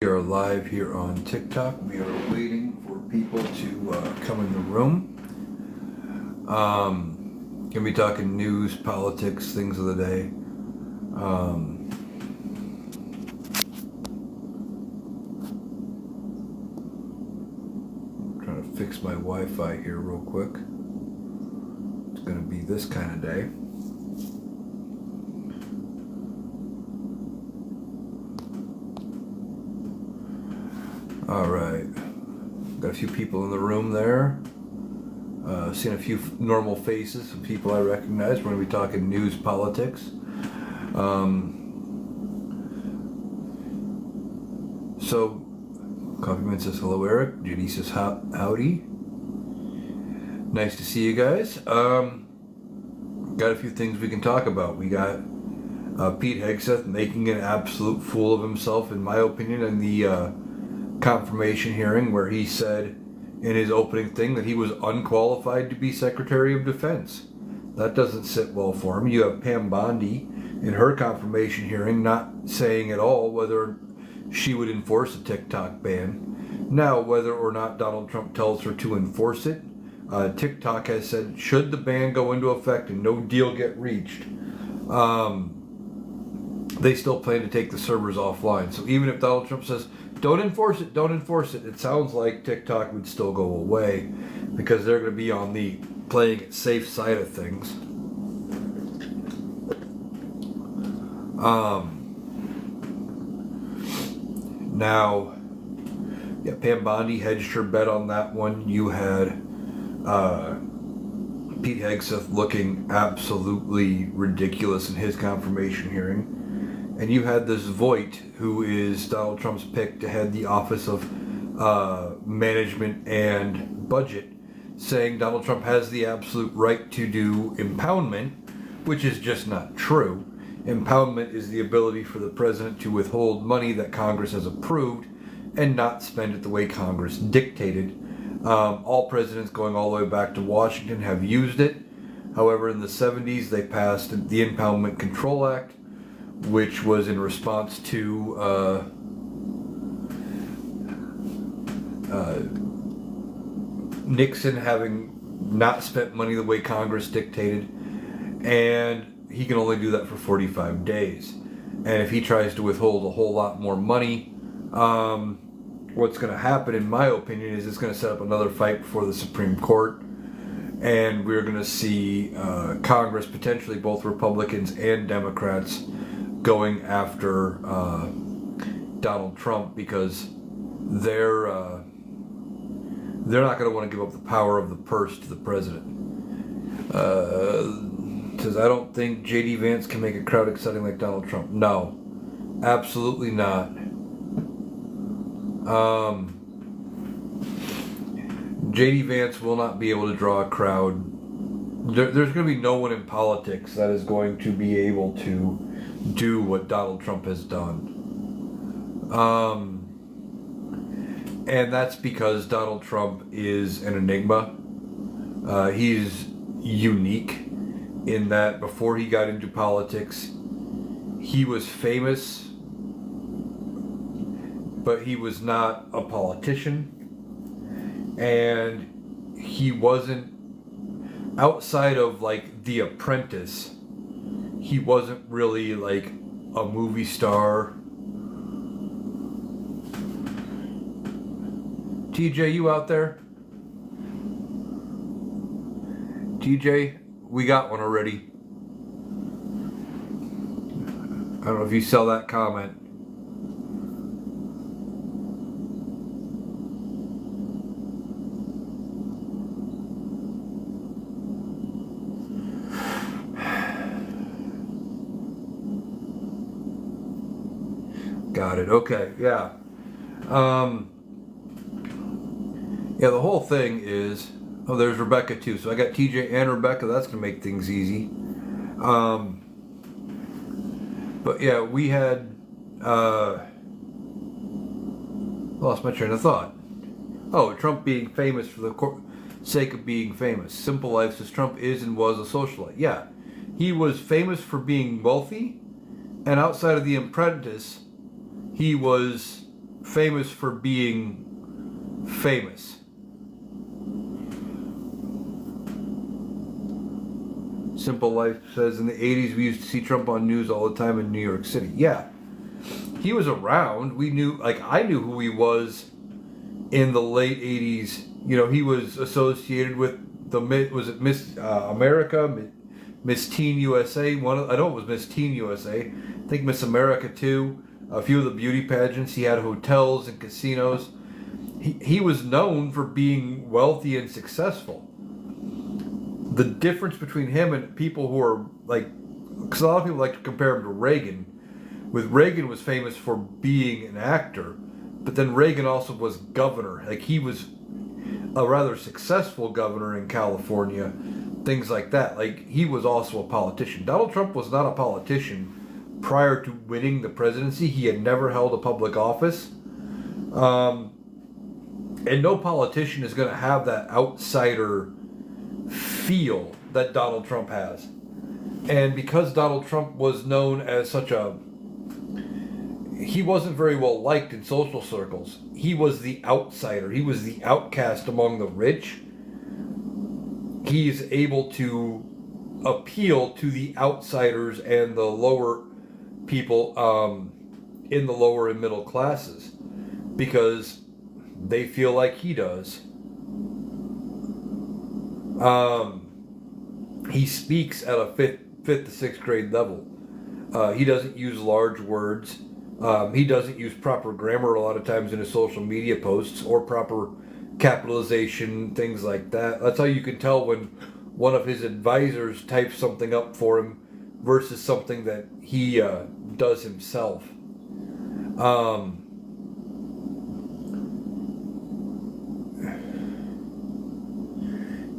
We are live here on TikTok. We are waiting for people to come in the room. Gonna be talking news, politics, things of the day. Trying to fix my Wi-Fi here real quick. It's gonna be this kind of day. All right, got a few people in the room there. Seen a few normal faces, some people I recognize. We're going to be talking news, politics. So, Coffeeman says hello, Eric. JD says howdy. Nice to see you guys. Got a few things we can talk about. We got Pete Hegseth making an absolute fool of himself, in my opinion, in the confirmation hearing, where he said in his opening thing that he was unqualified to be Secretary of Defense. That doesn't sit well for him. You have Pam Bondi in her confirmation hearing not saying at all whether she would enforce a TikTok ban. Now, whether or not Donald Trump tells her to enforce it, TikTok has said, should the ban go into effect and no deal get reached, they still plan to take the servers offline. So even if Donald Trump says, don't enforce it, it sounds like TikTok would still go away because they're going to be on the playing it safe side of things. Now, yeah, Pam Bondi hedged her bet on that one. You had Pete Hegseth looking absolutely ridiculous in his confirmation hearing. And you had this Voight, who is Donald Trump's pick to head the Office of Management and Budget, saying Donald Trump has the absolute right to do impoundment, which is just not true. Impoundment is the ability for the president to withhold money that Congress has approved and not spend it the way Congress dictated. All presidents going all the way back to Washington have used it. However, in the 70s, they passed the Impoundment Control Act, which was in response to Nixon having not spent money the way Congress dictated, and he can only do that for 45 days. And if he tries to withhold a whole lot more money, what's going to happen, in my opinion, is it's going to set up another fight before the Supreme Court, and we're going to see Congress, potentially both Republicans and Democrats, going after Donald Trump because they're not going to want to give up the power of the purse to the president. Says, I don't think J.D. Vance can make a crowd exciting like Donald Trump. No, absolutely not. J.D. Vance will not be able to draw a crowd. There's going to be no one in politics that is going to be able to do what Donald Trump has done. And that's because Donald Trump is an enigma. He's unique in that before he got into politics, he was famous, but he was not a politician. And he wasn't, outside of like The Apprentice, he wasn't really like a movie star. TJ, you out there? TJ, we got one already. I don't know if you saw that comment. Got it. Okay. Yeah. Yeah, the whole thing is... Oh, there's Rebecca too. So I got TJ and Rebecca. That's going to make things easy. But yeah, we had... lost my train of thought. Oh, Trump being famous for the sake of being famous. Simple Life says Trump is and was a socialite. Yeah. He was famous for being wealthy, and outside of The Apprentice, he was famous for being famous. Simple Life says, in the 80s we used to see Trump on news all the time in New York City. Yeah, he was around. We knew, like, I knew who he was in the late 80s. You know, he was associated with was it Miss America, Miss Teen USA? I know it was Miss Teen USA. I think Miss America too. A few of the beauty pageants. He had hotels and casinos. He was known for being wealthy and successful. The difference between him and people who are like, because a lot of people like to compare him to Reagan. With Reagan was famous for being an actor, but then Reagan also was governor. Like, he was a rather successful governor in California, things like that. Like, he was also a politician. Donald Trump was not a politician prior to winning the presidency. He had never held a public office. And no politician is going to have that outsider feel that Donald Trump has. And because Donald Trump was known as he wasn't very well liked in social circles. He was the outsider. He was the outcast among the rich. He's able to appeal to the outsiders and the lower people in the lower and middle classes because they feel like he does. He speaks at a fifth to sixth grade level. He doesn't use large words. He doesn't use proper grammar a lot of times in his social media posts or proper capitalization, things like that. That's how you can tell when one of his advisors types something up for him versus something that he does himself.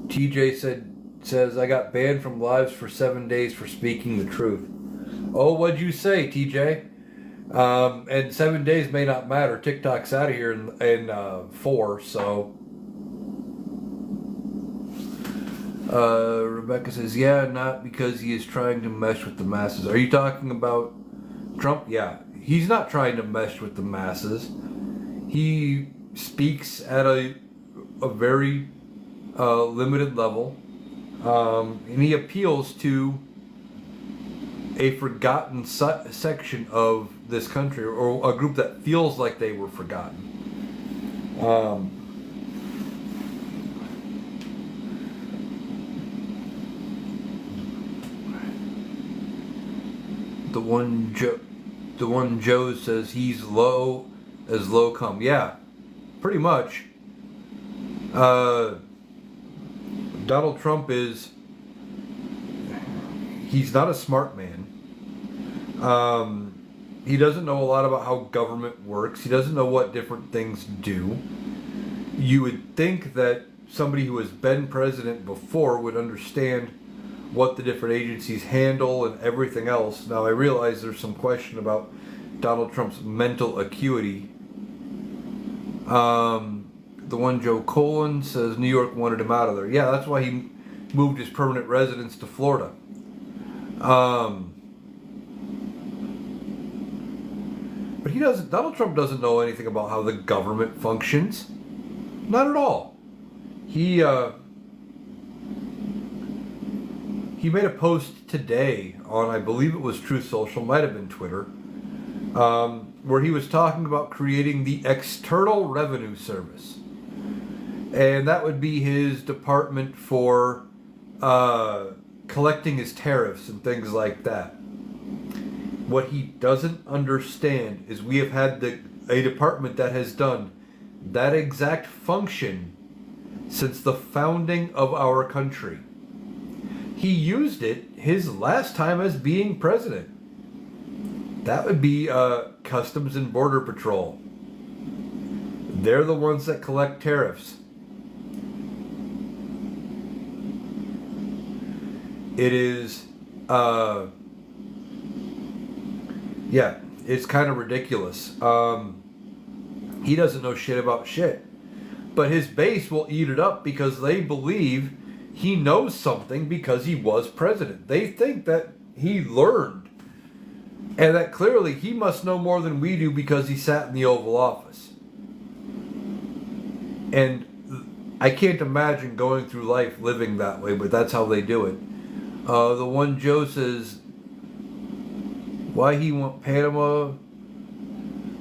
TJ says, I got banned from lives for 7 days for speaking the truth. Oh, what'd you say, TJ? And 7 days may not matter. TikTok's out of here in 4, so. Rebecca says, yeah, not because he is trying to mesh with the masses. Are you talking about Trump? Yeah, he's not trying to mesh with the masses. He speaks at a very limited level, and he appeals to a forgotten section of this country, or a group that feels like they were forgotten. The one Joe says he's low as low come. Yeah, pretty much. Donald Trump he's not a smart man. He doesn't know a lot about how government works. He doesn't know what different things do. You would think that somebody who has been president before would understand what the different agencies handle and everything else. Now, I realize there's some question about Donald Trump's mental acuity. The one Joe Colin says New York wanted him out of there. Yeah, that's why he moved his permanent residence to Florida. But Donald Trump doesn't know anything about how the government functions. Not at all. He made a post today on, I believe it was Truth Social, might have been Twitter, where he was talking about creating the External Revenue Service. And that would be his department for collecting his tariffs and things like that. What he doesn't understand is we have had a department that has done that exact function since the founding of our country. He used it his last time as being president. That would be Customs and Border Patrol. They're the ones that collect tariffs. It is, it's kind of ridiculous. He doesn't know shit about shit. But his base will eat it up because they believe he knows something because he was president. They think that he learned And that clearly he must know more than we do because he sat in the Oval Office. And I can't imagine going through life living that way, but that's how they do it. The one Joe says, why he want Panama?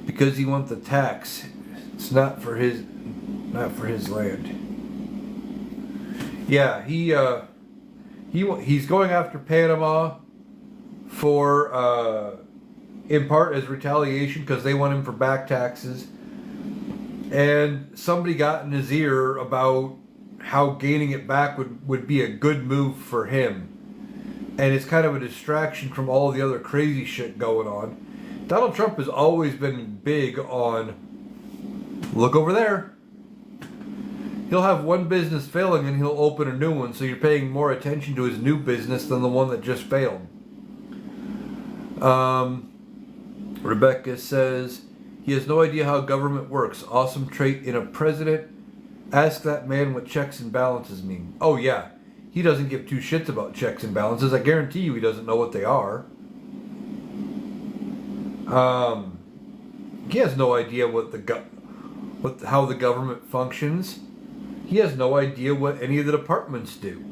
Because he wants the tax. It's not for his land. Yeah, he's going after Panama for in part as retaliation because they want him for back taxes. And somebody got in his ear about how gaining it back would be a good move for him. And it's kind of a distraction from all the other crazy shit going on. Donald Trump has always been big on, look over there. He'll have one business failing and he'll open a new one, so you're paying more attention to his new business than the one that just failed. Rebecca says, he has no idea how government works. Awesome trait in a president. Ask that man what checks and balances mean. Oh yeah, he doesn't give two shits about checks and balances. I guarantee you he doesn't know what they are. He has no idea how the government functions. He has no idea what any of the departments do.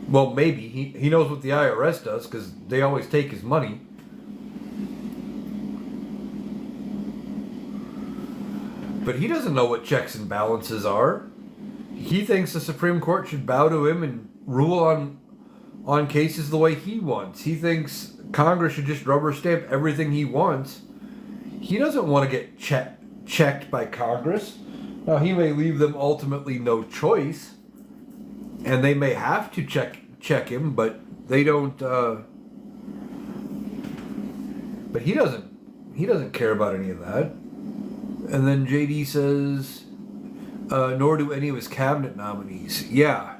Well, maybe he knows what the IRS does because they always take his money. But he doesn't know what checks and balances are. He thinks the Supreme Court should bow to him and rule on cases the way he wants. He thinks Congress should just rubber stamp everything he wants. He doesn't want to get checked by Congress. Now, he may leave them ultimately no choice, and they may have to check him, but they don't. But he doesn't care about any of that. And then JD says, nor do any of his cabinet nominees. Yeah.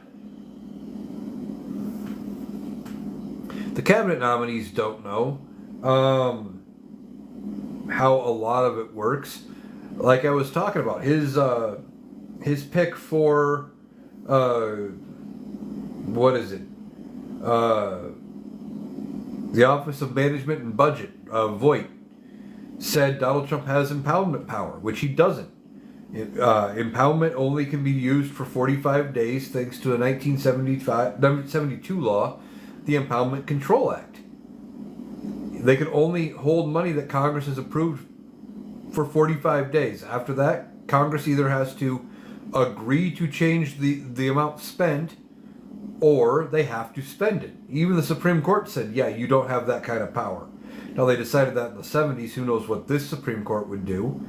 The cabinet nominees don't know how a lot of it works. Like I was talking about, his pick for what is it? The Office of Management and Budget, Voight, said Donald Trump has impoundment power, which he doesn't. Impoundment only can be used for 45 days thanks to a 1972 law, the Impoundment Control Act. They can only hold money that Congress has approved for 45 days. After that, Congress either has to agree to change the amount spent or they have to spend it. Even the Supreme Court said, yeah, you don't have that kind of power. Now, they decided that in the 70s. Who knows what this Supreme Court would do?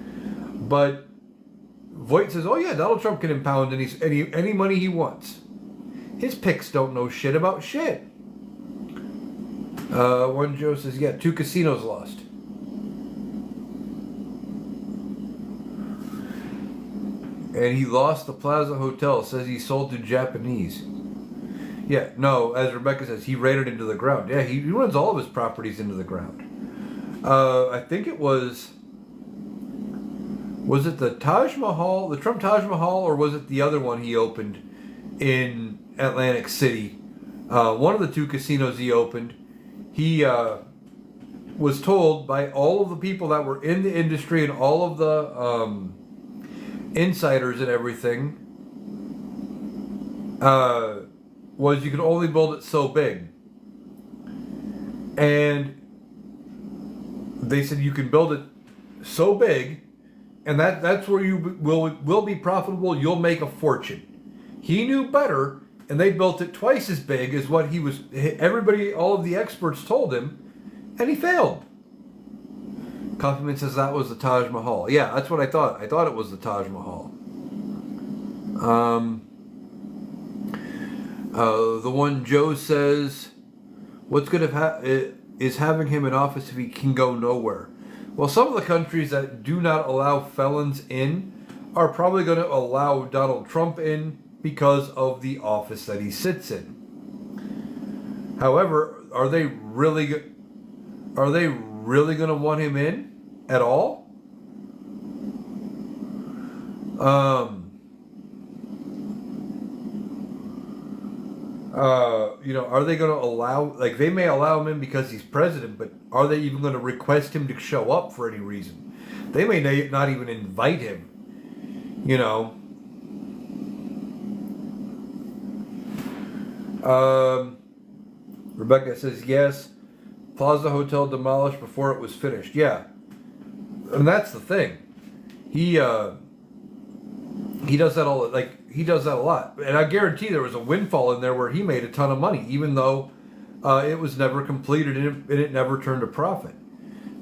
But Voight says, oh, yeah, Donald Trump can impound any money he wants. His picks don't know shit about shit. One Joe says, yeah, 2 casinos lost. And he lost the Plaza Hotel. Says he sold to Japanese. Yeah, no, as Rebecca says, he raided into the ground. Yeah, he runs all of his properties into the ground. I think it was it the Taj Mahal, the Trump Taj Mahal, or was it the other one he opened in Atlantic City? One of the 2 casinos he opened, he was told by all of the people that were in the industry and all of the insiders and everything, was you could only build it so big. And they said you can build it so big, and that's where you will be profitable. You'll make a fortune. He knew better, and they built it twice as big as what all of the experts told him, and he failed. Coffeeman says that was the Taj Mahal. Yeah, that's what I thought. I thought it was the Taj Mahal. The one Joe says, what's good is having him in office if he can go nowhere. Well, some of the countries that do not allow felons in are probably going to allow Donald Trump in because of the office that he sits in. However, are they really going to want him in at all? Are they going to allow, like, they may allow him in because he's president, but are they even going to request him to show up for any reason? They may not even invite him, you know. Rebecca says, yes, Plaza Hotel demolished before it was finished. Yeah. And that's the thing. He does that he does that a lot. And I guarantee there was a windfall in there where he made a ton of money, even though it was never completed and it never turned a profit.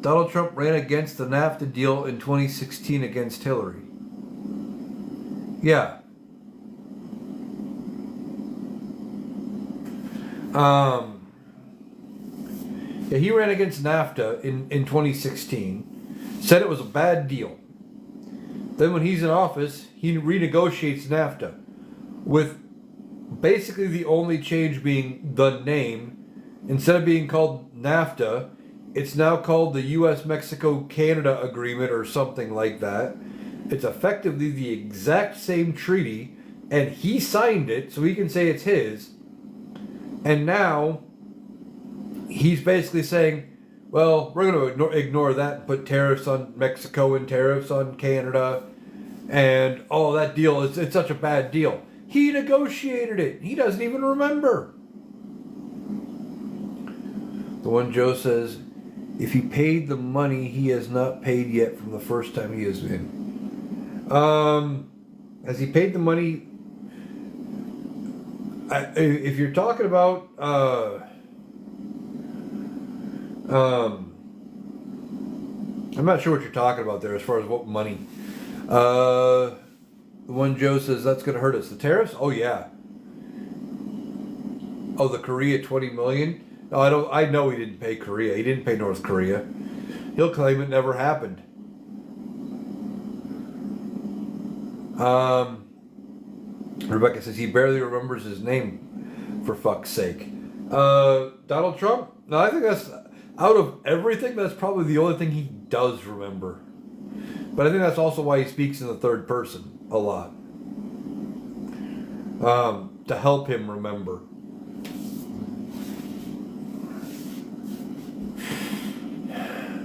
Donald Trump ran against the NAFTA deal in 2016 against Hillary. Yeah. Yeah, he ran against NAFTA in 2016, said it was a bad deal. Then when he's in office, he renegotiates NAFTA, with basically the only change being the name. Instead of being called NAFTA, it's now called the U.S.-Mexico-Canada Agreement or something like that. It's effectively the exact same treaty, and he signed it, so he can say it's his. And now he's basically saying, well, we're going to ignore that and put tariffs on Mexico and tariffs on Canada. And, oh, that deal, it's such a bad deal. He negotiated it. He doesn't even remember. The one Joe says, if he paid the money he has not paid yet from the first time he is in. Has he paid the money? If you're talking about I'm not sure what you're talking about there as far as what money. The one Joe says that's going to hurt us. The tariffs? Oh yeah. Oh, the Korea 20 million. No, I know he didn't pay Korea. He didn't pay North Korea. He'll claim it never happened. Rebecca says he barely remembers his name, for fuck's sake. Donald Trump? No, I think that's, out of everything, that's probably the only thing he does remember. But I think that's also why he speaks in the third person a lot. To help him remember.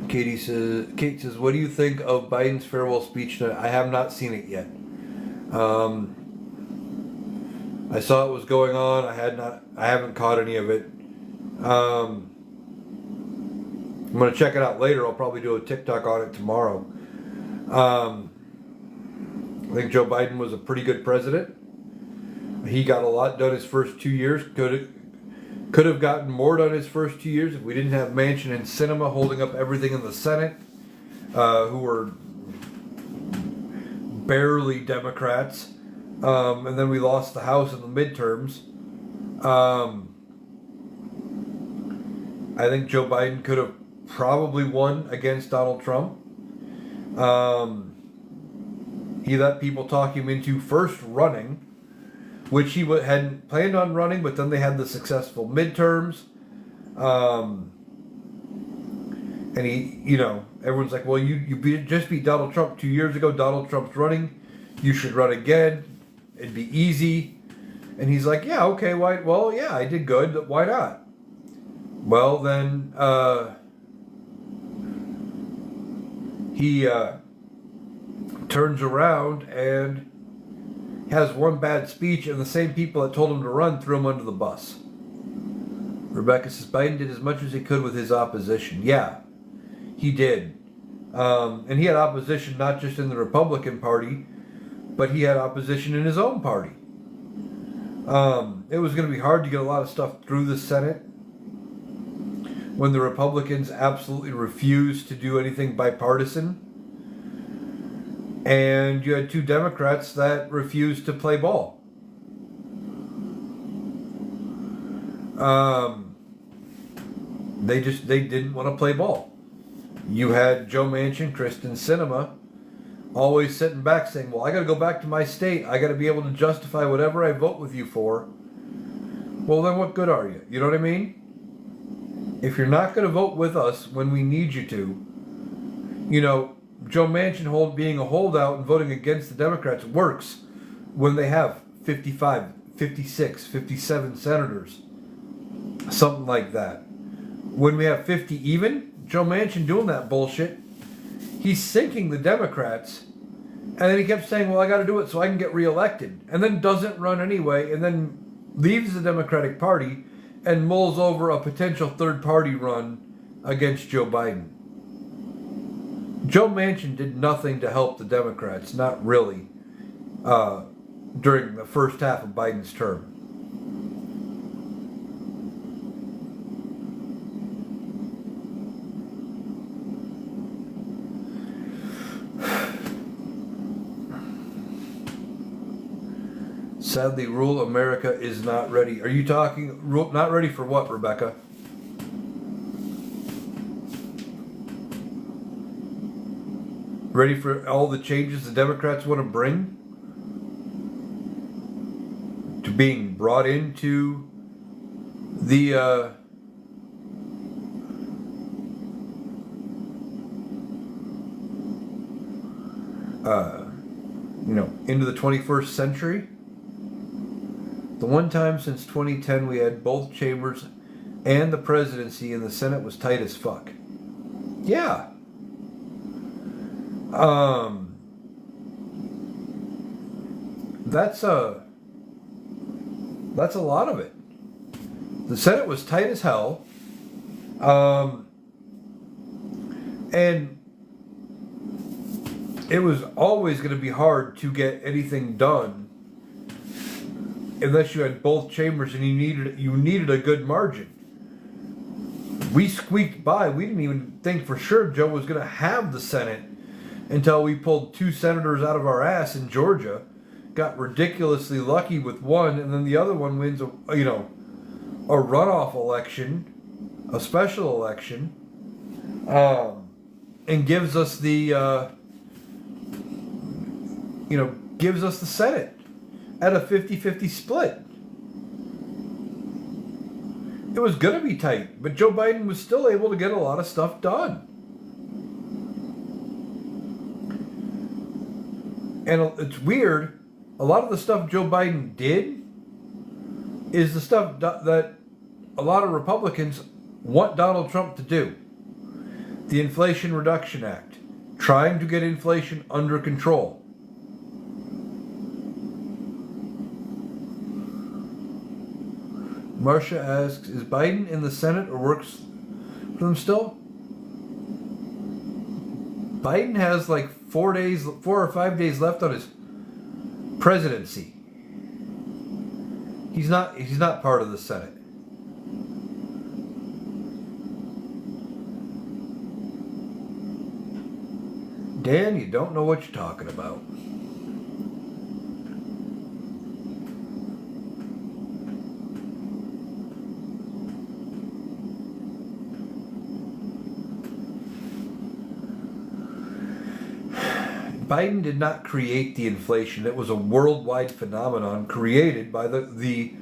Kate says, what do you think of Biden's farewell speech tonight? I have not seen it yet. I saw it was going on. I haven't caught any of it. I'm going to check it out later. I'll probably do a TikTok on it tomorrow. I think Joe Biden was a pretty good president. He got a lot done his first 2 years. Could have gotten more done his first 2 years if we didn't have Manchin and Sinema holding up everything in the Senate, who were barely Democrats. And then we lost the House in the midterms. I think Joe Biden could have probably won against Donald Trump. He let people talk him into first running, which he hadn't planned on running, but then they had the successful midterms. And he, everyone's like, well, you just beat Donald Trump 2 years ago. Donald Trump's running. You should run again. It'd be easy. And he's like, yeah, okay, why? Well, yeah, I did good. Why not? Well, then he turns around and has one bad speech, and the same people that told him to run threw him under the bus. Rebecca says Biden did as much as he could with his opposition. Yeah, he did. And he had opposition not just in the Republican Party, but he had opposition in his own party. It was going to be hard to get a lot of stuff through the Senate when the Republicans absolutely refused to do anything bipartisan. And you had two Democrats that refused to play ball. They didn't want to play ball. You had Joe Manchin, Kristen Sinema, always sitting back saying, well, I got to go back to my state. I got to be able to justify whatever I vote with you for. Well, then what good are you? You know what I mean? If you're not going to vote with us when we need you to, Joe Manchin being a holdout and voting against the Democrats works when they have 55, 56, 57 senators. Something like that. When we have 50 even, Joe Manchin doing that bullshit, he's sinking the Democrats. And then he kept saying, well, I got to do it so I can get reelected. And then doesn't run anyway, and then leaves the Democratic Party and mulls over a potential third party run against Joe Biden. Joe Manchin did nothing to help the Democrats, not really, during the first half of Biden's term. Sadly, rural America is not ready. Are you talking not ready for what, Rebecca? Ready for all the changes the Democrats want to bring to being brought into the into the 21st century? The one time since 2010 we had both chambers and the presidency and the Senate was tight as fuck. Yeah. That's a lot of it. The Senate was tight as hell. And it was always going to be hard to get anything done unless you had both chambers and you needed a good margin. We squeaked by. We didn't even think for sure Joe was going to have the Senate until we pulled 2 senators out of our ass in Georgia, got ridiculously lucky with one, and then the other one wins a runoff election, a special election, and gives us the gives us the Senate at a 50-50 split. It was going to be tight, but Joe Biden was still able to get a lot of stuff done. And it's weird, a lot of the stuff Joe Biden did is the stuff that a lot of Republicans want Donald Trump to do. The Inflation Reduction Act, trying to get inflation under control. Marcia asks, is Biden in the Senate or works for them still? Biden has like 4 or 5 days left on his presidency. He's not part of the Senate. Dan, you don't know what you're talking about. Biden did not create the inflation. It was a worldwide phenomenon created by the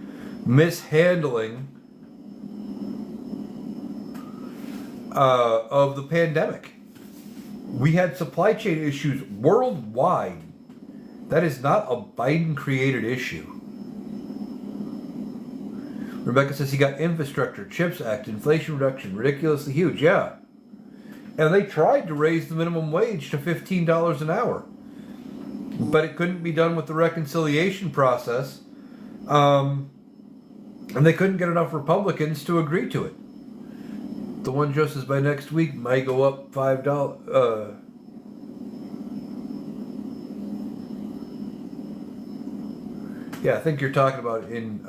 mishandling of the pandemic. We had supply chain issues worldwide. That is not a Biden-created issue. Rebecca says he got infrastructure, CHIPS Act, Inflation Reduction, ridiculously huge. Yeah. And they tried to raise the minimum wage to $15 an hour. But it couldn't be done with the reconciliation process. And they couldn't get enough Republicans to agree to it. The one Joe says by next week might go up $5. Yeah, I think you're talking about in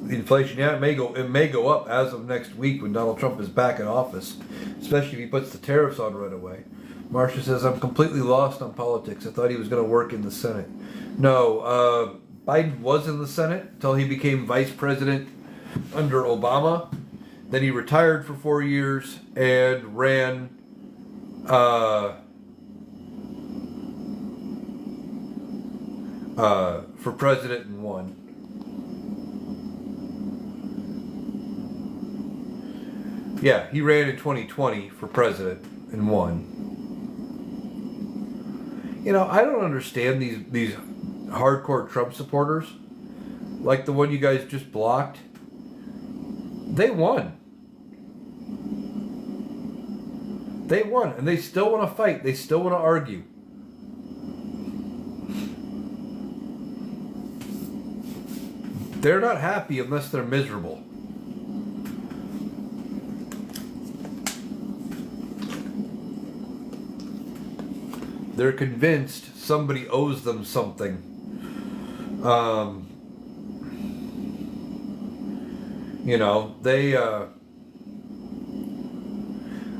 the inflation. Yeah, it may go up as of next week when Donald Trump is back in office, especially if he puts the tariffs on right away. Marcia says, I'm completely lost on politics. I thought he was going to work in the Senate. No, Biden was in the Senate until he became vice president under Obama. Then he retired for 4 years and ran for president and won. Yeah, he ran in 2020 for president and won. I don't understand these hardcore Trump supporters, like the one you guys just blocked. They won. They won, and they still want to fight. They still want to argue. They're not happy unless they're miserable. They're convinced somebody owes them something.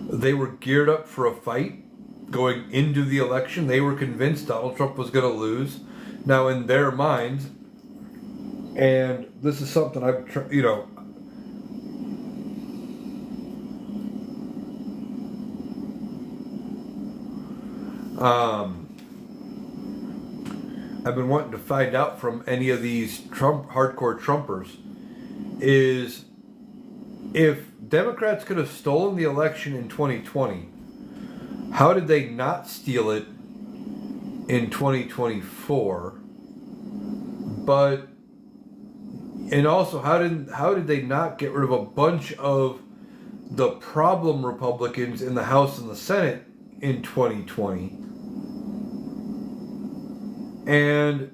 They were geared up for a fight going into the election. They were convinced Donald Trump was going to lose. Now, in their minds, and this is something I've been wanting to find out from any of these hardcore Trumpers is if Democrats could have stolen the election in 2020, how did they not steal it in 2024? And also, how did they not get rid of a bunch of the problem Republicans in the House and the Senate in 2020? And,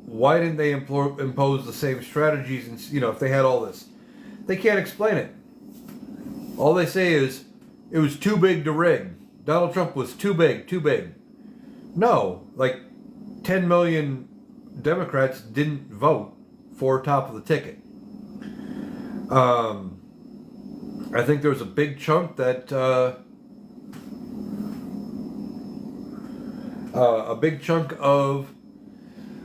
why didn't they impose the same strategies? And, if they had all this, they can't explain it. All they say is, it was too big to rig. Donald Trump was too big. No, 10 million Democrats didn't vote for top of the ticket. I think there was a big chunk that a big chunk of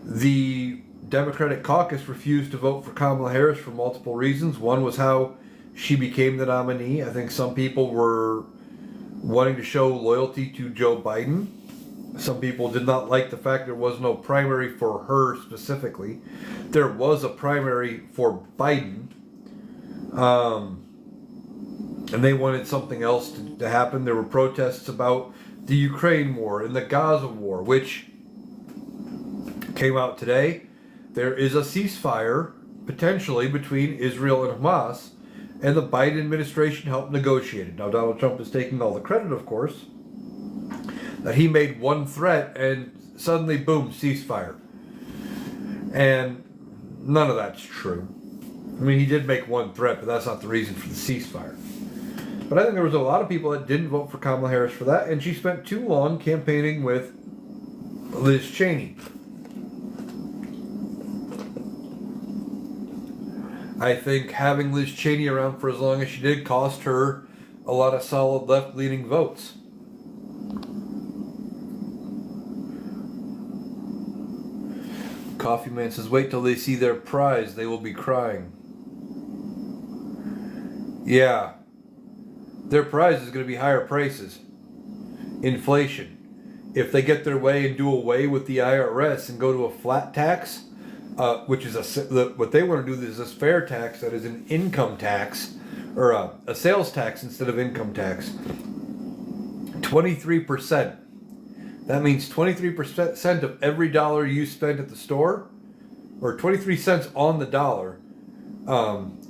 the Democratic caucus refused to vote for Kamala Harris for multiple reasons. One was how she became the nominee. I think some people were wanting to show loyalty to Joe Biden. Some people did not like the fact there was no primary for her specifically. There was a primary for Biden. And they wanted something else to happen. There were protests about the Ukraine war and the Gaza war, which came out today. There is a ceasefire, potentially, between Israel and Hamas, and the Biden administration helped negotiate it. Now, Donald Trump is taking all the credit, of course, that he made one threat and suddenly, boom, ceasefire. And none of that's true. I mean, he did make one threat, but that's not the reason for the ceasefire. But I think there was a lot of people that didn't vote for Kamala Harris for that, and she spent too long campaigning with Liz Cheney. I think having Liz Cheney around for as long as she did cost her a lot of solid left-leaning votes. Coffee Man says, wait till they see their prize, they will be crying. Yeah. Their prize is going to be higher prices. Inflation. If they get their way and do away with the IRS and go to a flat tax, which is what they want to do is this fair tax that is an income tax, or a sales tax instead of income tax. 23%. That means 23% of every dollar you spend at the store, or 23 cents on the dollar,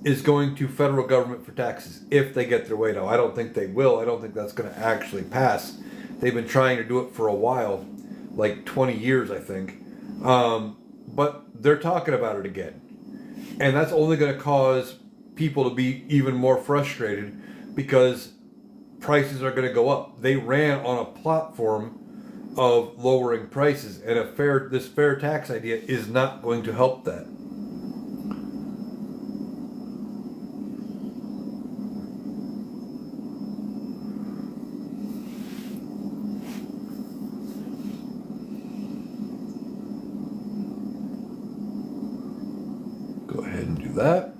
is going to federal government for taxes if they get their way. Now, I don't think they will. I don't think that's going to actually pass. They've been trying to do it for a while, like 20 years, I think. But they're talking about it again. And that's only going to cause people to be even more frustrated because prices are going to go up. They ran on a platform of lowering prices, and this fair tax idea is not going to help that. Go ahead and do that.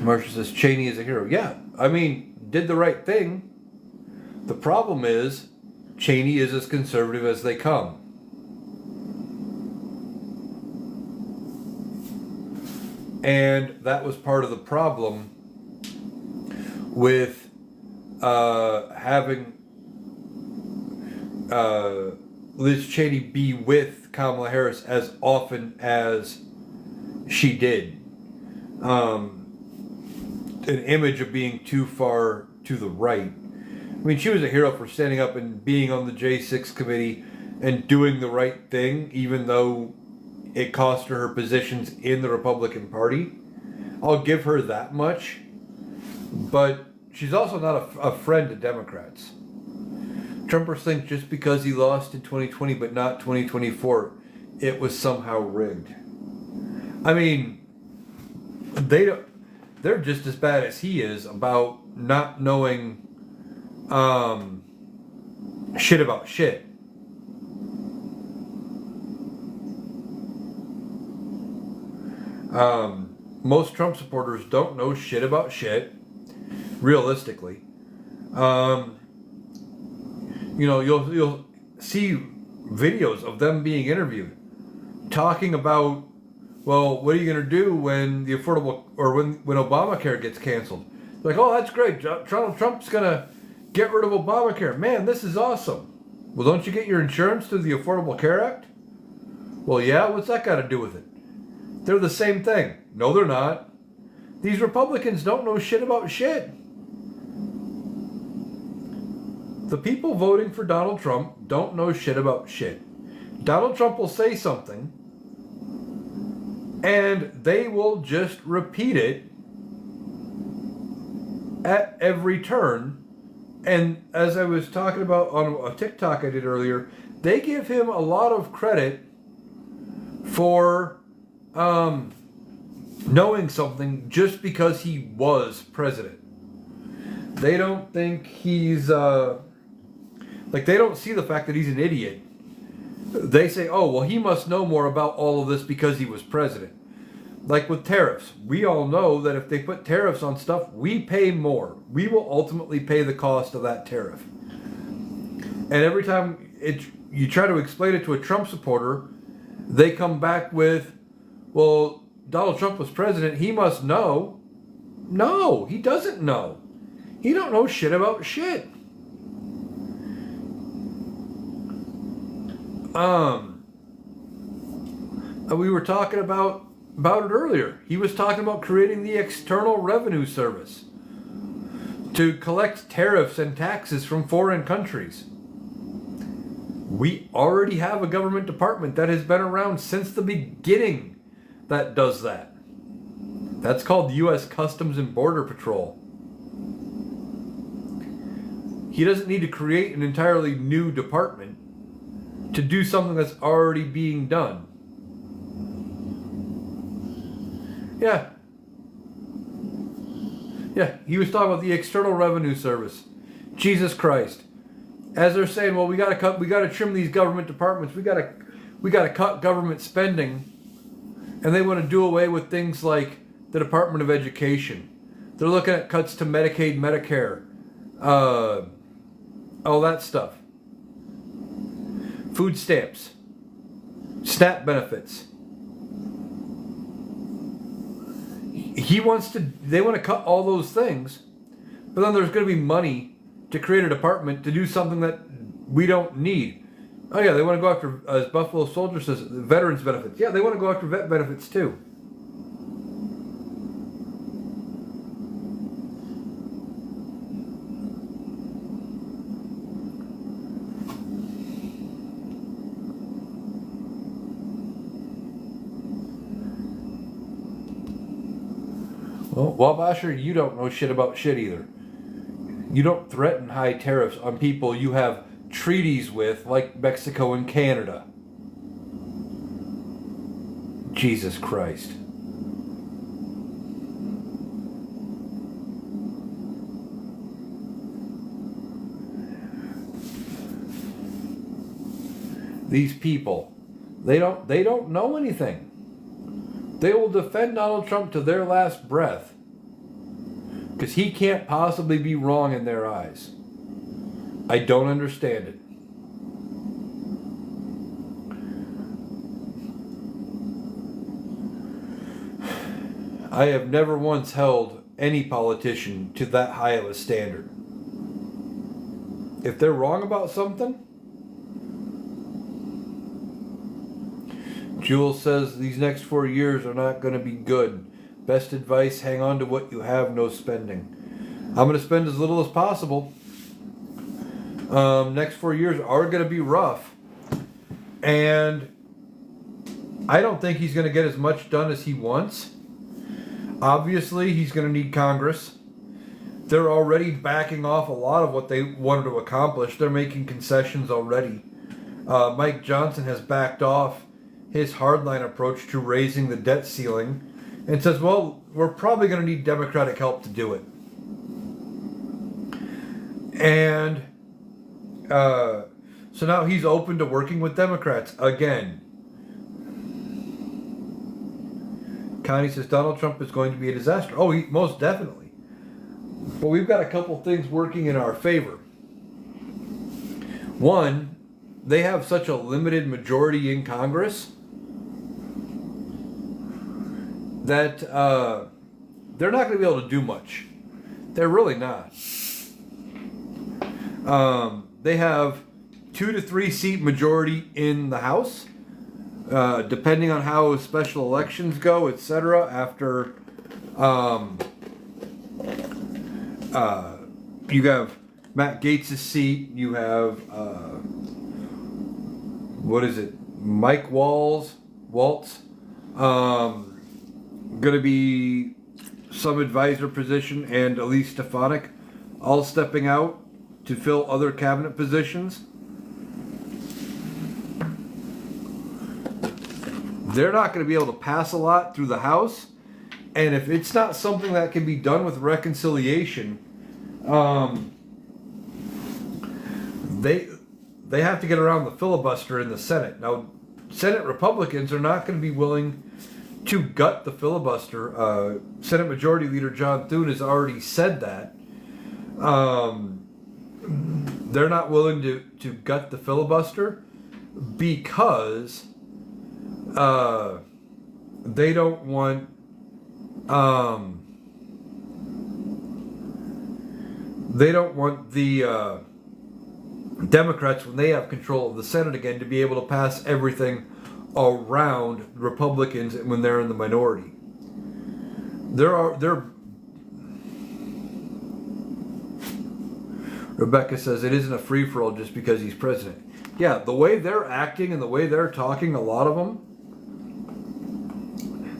Marsha says Cheney is a hero. Yeah, I mean, did the right thing. The problem is, Cheney is as conservative as they come. And that was part of the problem with having Liz Cheney be with Kamala Harris as often as she did. An image of being too far to the right. I mean, she was a hero for standing up and being on the J6 committee and doing the right thing, even though it cost her positions in the Republican Party. I'll give her that much. But she's also not a friend to Democrats. Trumpers think just because he lost in 2020 but not 2024, it was somehow rigged. I mean, they're just as bad as he is about not knowing shit about shit. Most Trump supporters don't know shit about shit, realistically. You'll see videos of them being interviewed, talking about, well, what are you going to do when the affordable, or when Obamacare gets canceled? Like, oh, that's great. Donald Trump's going to get rid of Obamacare. Man, this is awesome. Well, don't you get your insurance through the Affordable Care Act? Well, yeah, what's that got to do with it? They're the same thing. No, they're not. These Republicans don't know shit about shit. The people voting for Donald Trump don't know shit about shit. Donald Trump will say something, and they will just repeat it at every turn. And as I was talking about on a TikTok I did earlier, they give him a lot of credit for knowing something just because he was president. They don't think he's they don't see the fact that he's an idiot. They say, oh, well, he must know more about all of this because he was president. Like with tariffs, we all know that if they put tariffs on stuff, we pay more. We will ultimately pay the cost of that tariff. And every time you try to explain it to a Trump supporter, they come back with, well, Donald Trump was president, he must know. No, he doesn't know. He don't know shit about shit. We were talking about it earlier. He was talking about creating the External Revenue Service to collect tariffs and taxes from foreign countries. We already have a government department that has been around since the beginning that does that. That's called the U.S. Customs and Border Patrol. He doesn't need to create an entirely new department to do something that's already being done. Yeah, he was talking about the External Revenue Service. Jesus Christ. As they're saying, well, we got to trim these government departments. We got to cut government spending. And they want to do away with things like the Department of Education. They're looking at cuts to Medicaid, Medicare, all that stuff. Food stamps, SNAP benefits. They want to cut all those things, but then there's going to be money to create a department to do something that we don't need. Oh yeah, they want to go after, as Buffalo Soldier says, veterans benefits. Yeah, they want to go after vet benefits too. Well, Wabasher, you don't know shit about shit either. You don't threaten high tariffs on people you have treaties with, like Mexico and Canada. Jesus Christ. These people, they don't know anything. They will defend Donald Trump to their last breath because he can't possibly be wrong in their eyes. I don't understand it. I have never once held any politician to that high of a standard. if they're wrong about something, Jules says these next 4 years are not going to be good. Best advice, hang on to what you have, no spending. I'm going to spend as little as possible. Next 4 years are going to be rough. And I don't think he's going to get as much done as he wants. Obviously, he's going to need Congress. They're already backing off a lot of what they wanted to accomplish. They're making concessions already. Mike Johnson has backed off his hardline approach to raising the debt ceiling and says, well, we're probably going to need Democratic help to do it. And so now he's open to working with Democrats again. Connie says Donald Trump is going to be a disaster. Oh, most definitely. But we've got a couple things working in our favor. One, they have such a limited majority in Congress that they're not going to be able to do much. They're really not. They have 2 to 3 seat majority in the House, depending on how special elections go, etc. After you have Matt Gaetz' seat, you have Mike Waltz, going to be some advisor position, and Elise Stefanik all stepping out to fill other cabinet positions. They're not going to be able to pass a lot through the House, and if it's not something that can be done with reconciliation, they have to get around the filibuster in the Senate. Now, Senate Republicans are not going to be willing to gut the filibuster. Senate Majority Leader John Thune has already said that. They're not willing to gut the filibuster because they don't want the Democrats, when they have control of the Senate again, to be able to pass everything around Republicans when they're in the minority. Rebecca says it isn't a free-for-all just because he's president. Yeah, the way they're acting and the way they're talking, a lot of them,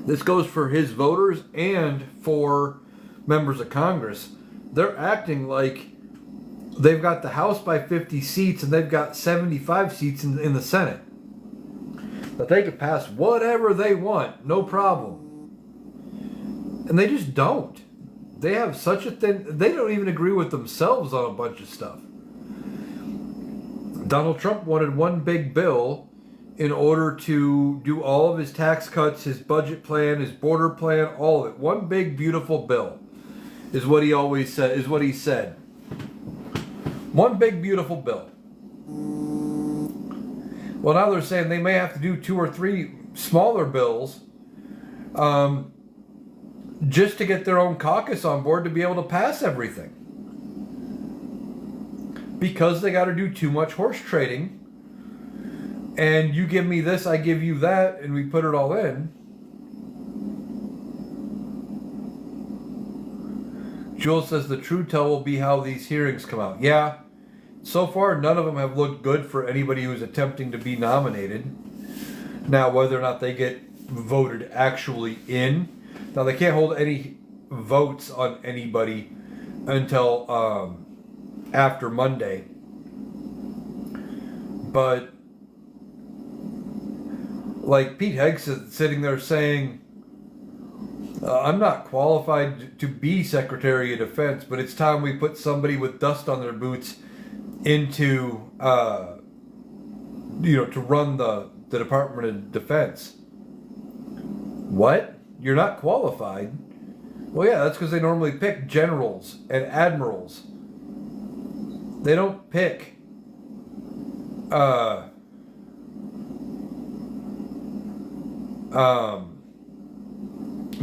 this goes for his voters and for members of Congress. They're acting like they've got the House by 50 seats and they've got 75 seats in the Senate. That they could pass whatever they want, no problem. And they just don't. They have such a thing. They don't even agree with themselves on a bunch of stuff. Donald Trump wanted one big bill in order to do all of his tax cuts, his budget plan, his border plan, all of it. One big beautiful bill is what he always said, is what he said. One big beautiful bill. Well, now they're saying they may have to do 2 or 3 smaller bills just to get their own caucus on board to be able to pass everything. Because they got to do too much horse trading. And you give me this, I give you that, and we put it all in. Jules says the true tell will be how these hearings come out. Yeah. So far, none of them have looked good for anybody who's attempting to be nominated. Now, whether or not they get voted actually in. Now, they can't hold any votes on anybody until after Monday. But, like Pete Hegseth sitting there saying, I'm not qualified to be Secretary of Defense, but it's time we put somebody with dust on their boots into, to run the Department of Defense. What? You're not qualified? Well, yeah, that's because they normally pick generals and admirals. They don't pick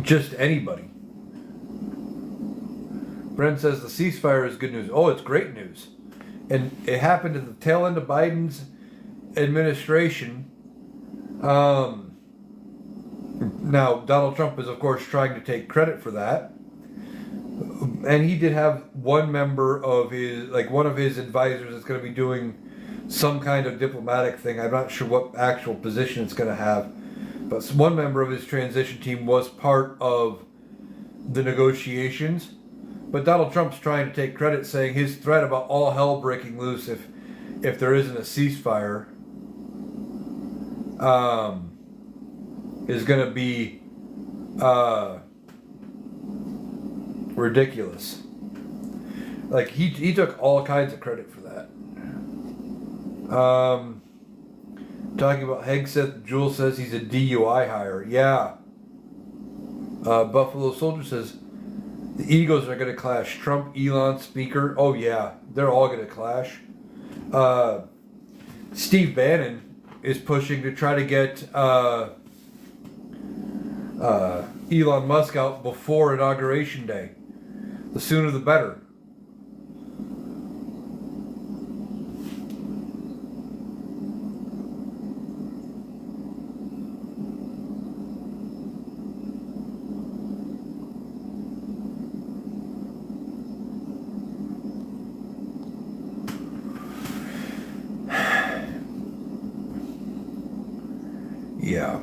just anybody. Brent says the ceasefire is good news. Oh, it's great news. and it happened at the tail end of Biden's administration. Now, Donald Trump is, of course, trying to take credit for that. And he did have one member of his, like one of his advisors that's going to be doing some kind of diplomatic thing. I'm not sure what actual position it's going to have. But one member of his transition team was part of the negotiations. But Donald Trump's trying to take credit, saying his threat about all hell breaking loose if there isn't a ceasefire is going to be ridiculous. Like he took all kinds of credit for that. Talking about Hegseth, Jewel says he's a DUI hire. Yeah. Buffalo Soldier says the egos are going to clash. Trump, Elon, Speaker. Oh yeah, they're all going to clash. Steve Bannon is pushing to try to get Elon Musk out before Inauguration Day. The sooner the better. Yeah.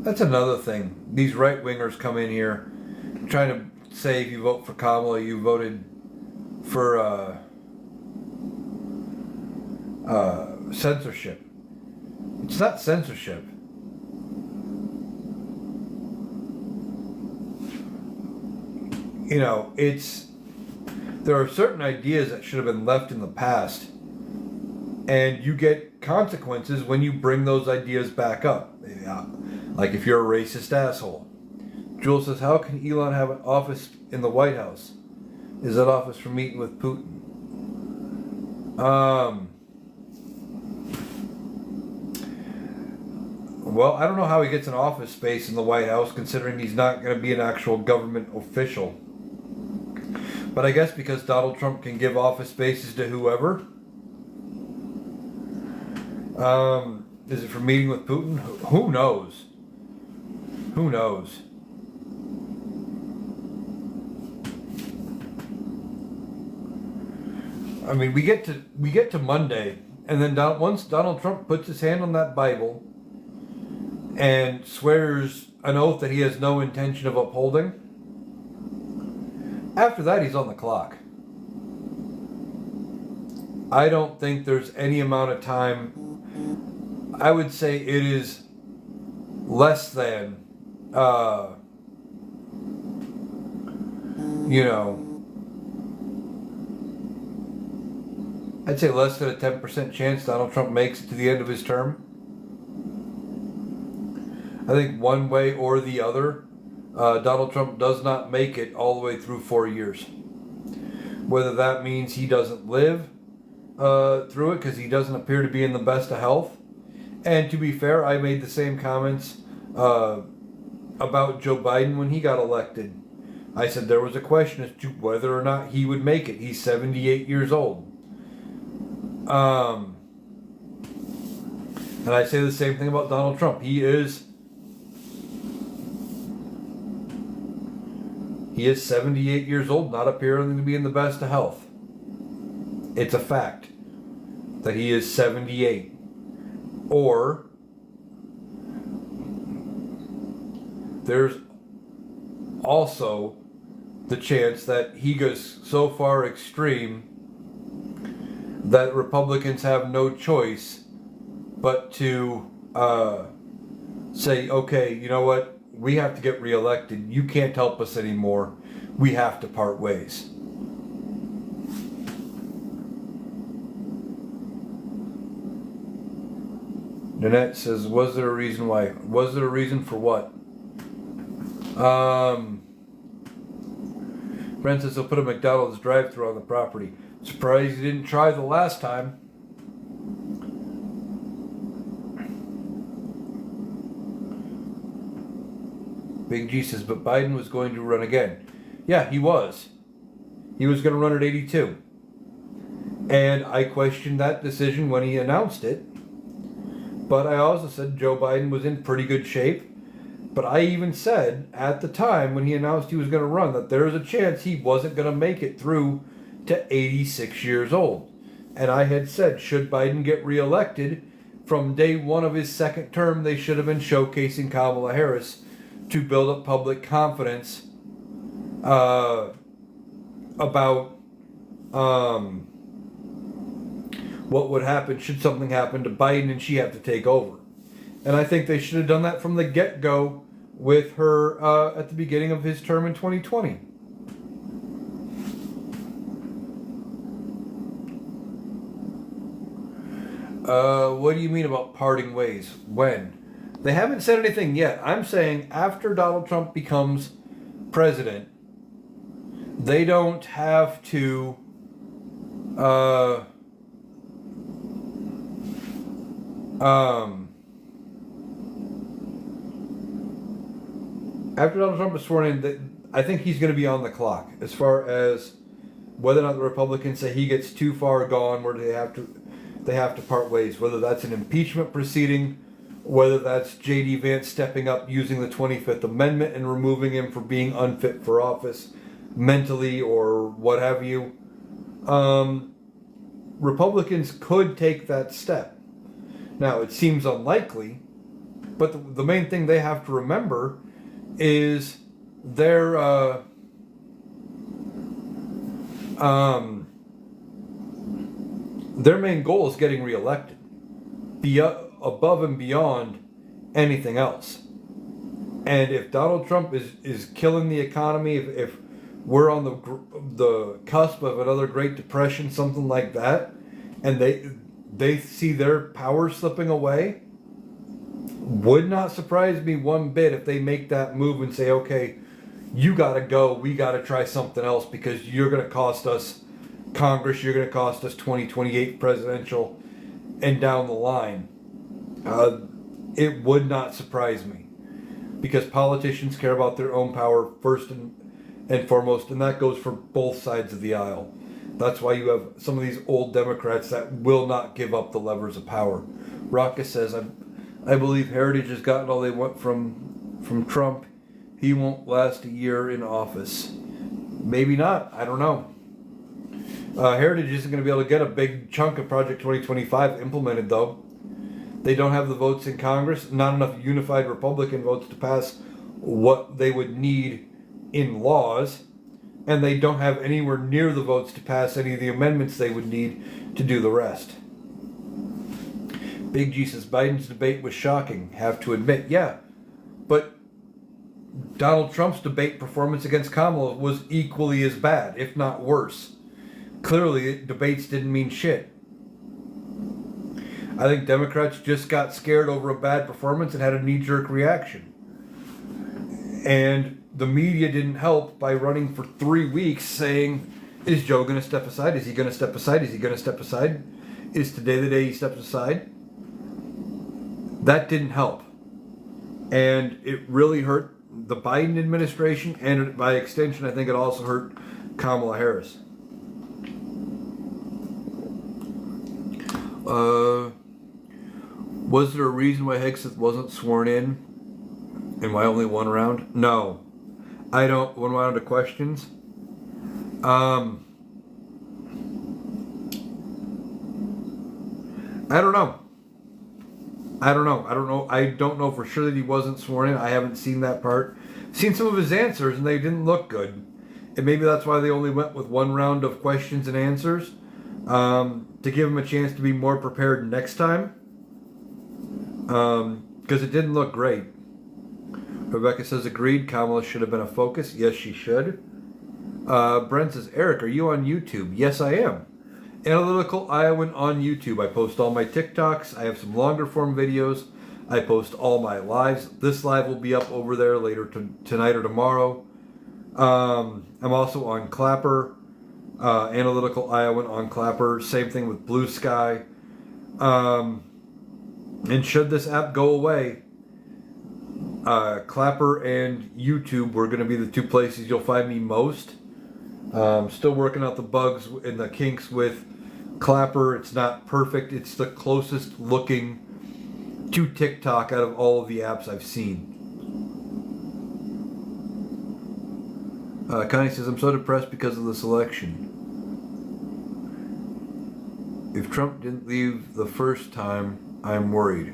That's another thing. These right-wingers come in here trying to say if you vote for Kamala, you voted for censorship. It's not censorship. You know, there are certain ideas that should have been left in the past, and you get consequences when you bring those ideas back up. Like if you're a racist asshole. Jewel says, how can Elon have an office in the White House? Is that office for meeting with Putin? Well, I don't know how he gets an office space in the White House, considering he's not going to be an actual government official. But I guess because Donald Trump can give office spaces to whoever. Is it for meeting with Putin? Who knows? Who knows? I mean, we get to Monday, and then once Donald Trump puts his hand on that Bible and swears an oath that he has no intention of upholding, after that he's on the clock. I don't think there's any amount of time. I would say it is less than, I'd say less than a 10% chance Donald Trump makes it to the end of his term. I think one way or the other, Donald Trump does not make it all the way through 4 years. Whether that means he doesn't live through it because he doesn't appear to be in the best of health. And to be fair, I made the same comments about Joe Biden when he got elected. I said there was a question as to whether or not he would make it. He's 78 years old. And I say the same thing about Donald Trump. He is 78 years old, not appearing to be in the best of health. It's a fact that he is 78. Or there's also the chance that he goes so far extreme that Republicans have no choice but to say, okay, you know what? We have to get reelected. You can't help us anymore. We have to part ways. Nanette says, was there a reason why? Was there a reason for what? Brent says he'll put a McDonald's drive-thru on the property. Surprised he didn't try the last time. Big G says, but Biden was going to run again. Yeah, he was. He was going to run at 82. And I questioned that decision when he announced it. But I also said Joe Biden was in pretty good shape. But I even said at the time when he announced he was going to run that there was a chance he wasn't going to make it through to 86 years old. And I had said, should Biden get reelected, from day one of his second term, they should have been showcasing Kamala Harris to build up public confidence about what would happen should something happen to Biden and she have to take over. And I think they should have done that from the get-go with her at the beginning of his term in 2020. What do you mean about parting ways? When? They haven't said anything yet. I'm saying after Donald Trump becomes president, they don't have to after Donald Trump is sworn in, I think he's going to be on the clock as far as whether or not the Republicans say he gets too far gone where they have to part ways, whether that's an impeachment proceeding, whether that's J.D. Vance stepping up using the 25th Amendment and removing him for being unfit for office mentally or what have you. Republicans could take that step. Now, it seems unlikely, but the main thing they have to remember is their main goal is getting reelected, above and beyond anything else. And if Donald Trump is killing the economy, if we're on the cusp of another Great Depression, something like that, and they see their power slipping away, would not surprise me one bit if they make that move and say, okay, you got to go, we got to try something else because you're going to cost us Congress, you're going to cost us 2028 presidential and down the line. It would not surprise me because politicians care about their own power first and foremost, and that goes for both sides of the aisle. That's why you have some of these old Democrats that will not give up the levers of power. Raka says, I believe Heritage has gotten all they want from Trump. He won't last a year in office. Maybe not. I don't know. Heritage isn't going to be able to get a big chunk of Project 2025 implemented, though. They don't have the votes in Congress, not enough unified Republican votes to pass what they would need in laws, and they don't have anywhere near the votes to pass any of the amendments they would need to do the rest. Big G says, Biden's debate was shocking, have to admit. Yeah, but Donald Trump's debate performance against Kamala was equally as bad, if not worse. Clearly, debates didn't mean shit. I think Democrats just got scared over a bad performance and had a knee-jerk reaction. And the media didn't help by running for 3 weeks saying, is Joe going to step aside? Is he going to step aside? Is he going to step aside? Is today the day he steps aside? That didn't help. And it really hurt the Biden administration, and by extension, I think it also hurt Kamala Harris. Was there a reason why Hegseth wasn't sworn in? And why only one round? No. I don't. One round of questions. I don't know. I don't know for sure that he wasn't sworn in. I haven't seen that part. Seen some of his answers and they didn't look good. And maybe that's why they only went with one round of questions and answers. To give him a chance to be more prepared next time. Because it didn't look great. Rebecca says, agreed, Kamala should have been a focus. Yes, she should. Brent says, Eric, are you on YouTube? Yes, I am. Analytical Iowan on YouTube. I post all my TikToks. I have some longer form videos. I post all my lives. This live will be up over there later tonight or tomorrow. I'm also on Clapper. Analytical Iowan on Clapper. Same thing with Blue Sky. And should this app go away, Clapper and YouTube were going to be the two places you'll find me most. Still working out the bugs and the kinks with Clapper. It's not perfect. It's the closest looking to TikTok out of all of the apps I've seen. Connie says, I'm so depressed because of this election. If Trump didn't leave the first time, I'm worried.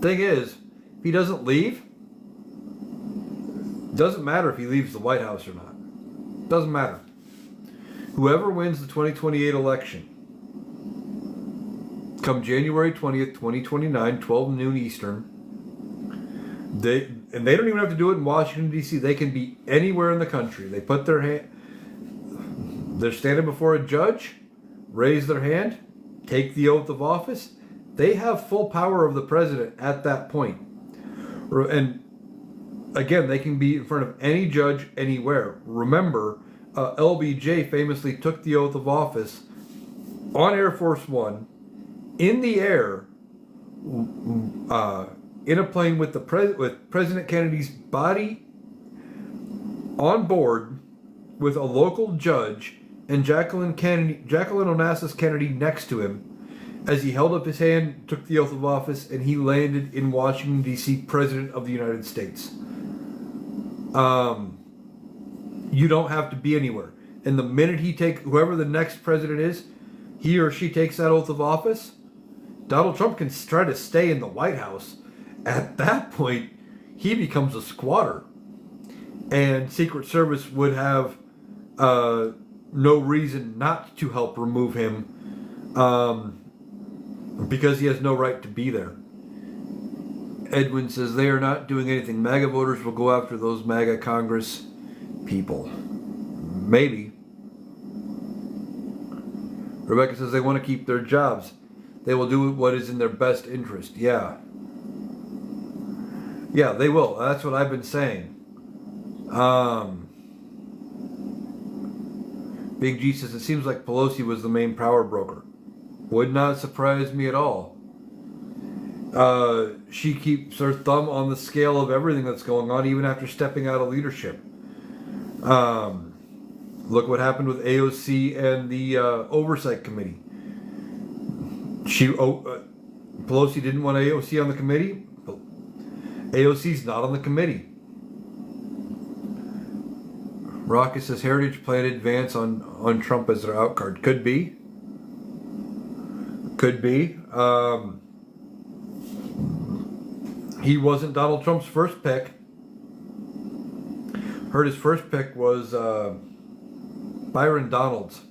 Thing is, if he doesn't leave, doesn't matter if he leaves the White House or not. Doesn't matter. Whoever wins the 2028 election, come January 20th, 2029, 12 noon Eastern, they don't even have to do it in Washington, D.C. They can be anywhere in the country. They put their hand, they're standing before a judge, raise their hand, take the oath of office. They have full power of the president at that point. And again, they can be in front of any judge anywhere. Remember, LBJ famously took the oath of office on Air Force One, in the air, in a plane with with President Kennedy's body on board, with a local judge and Jacqueline Onassis Kennedy next to him, as he held up his hand, took the oath of office, and he landed in Washington, D.C., President of the United States. You don't have to be anywhere. And the minute whoever the next president is, he or she takes that oath of office, Donald Trump can try to stay in the White House. At that point, he becomes a squatter. And Secret Service would have no reason not to help remove him, because he has no right to be there. Edwin says they are not doing anything. MAGA voters will go after those MAGA Congress people. Maybe. Rebecca says they want to keep their jobs. They will do what is in their best interest. Yeah. Yeah, they will. That's what I've been saying. Big G says it seems like Pelosi was the main power broker. Would not surprise me at all. She keeps her thumb on the scale of everything that's going on, even after stepping out of leadership. Look what happened with AOC and the Oversight Committee. Pelosi didn't want AOC on the committee. AOC's not on the committee. Rocket says Heritage plan advance on Trump as their out card. Could be. Could be. He wasn't Donald Trump's first pick. Heard his first pick was Byron Donalds.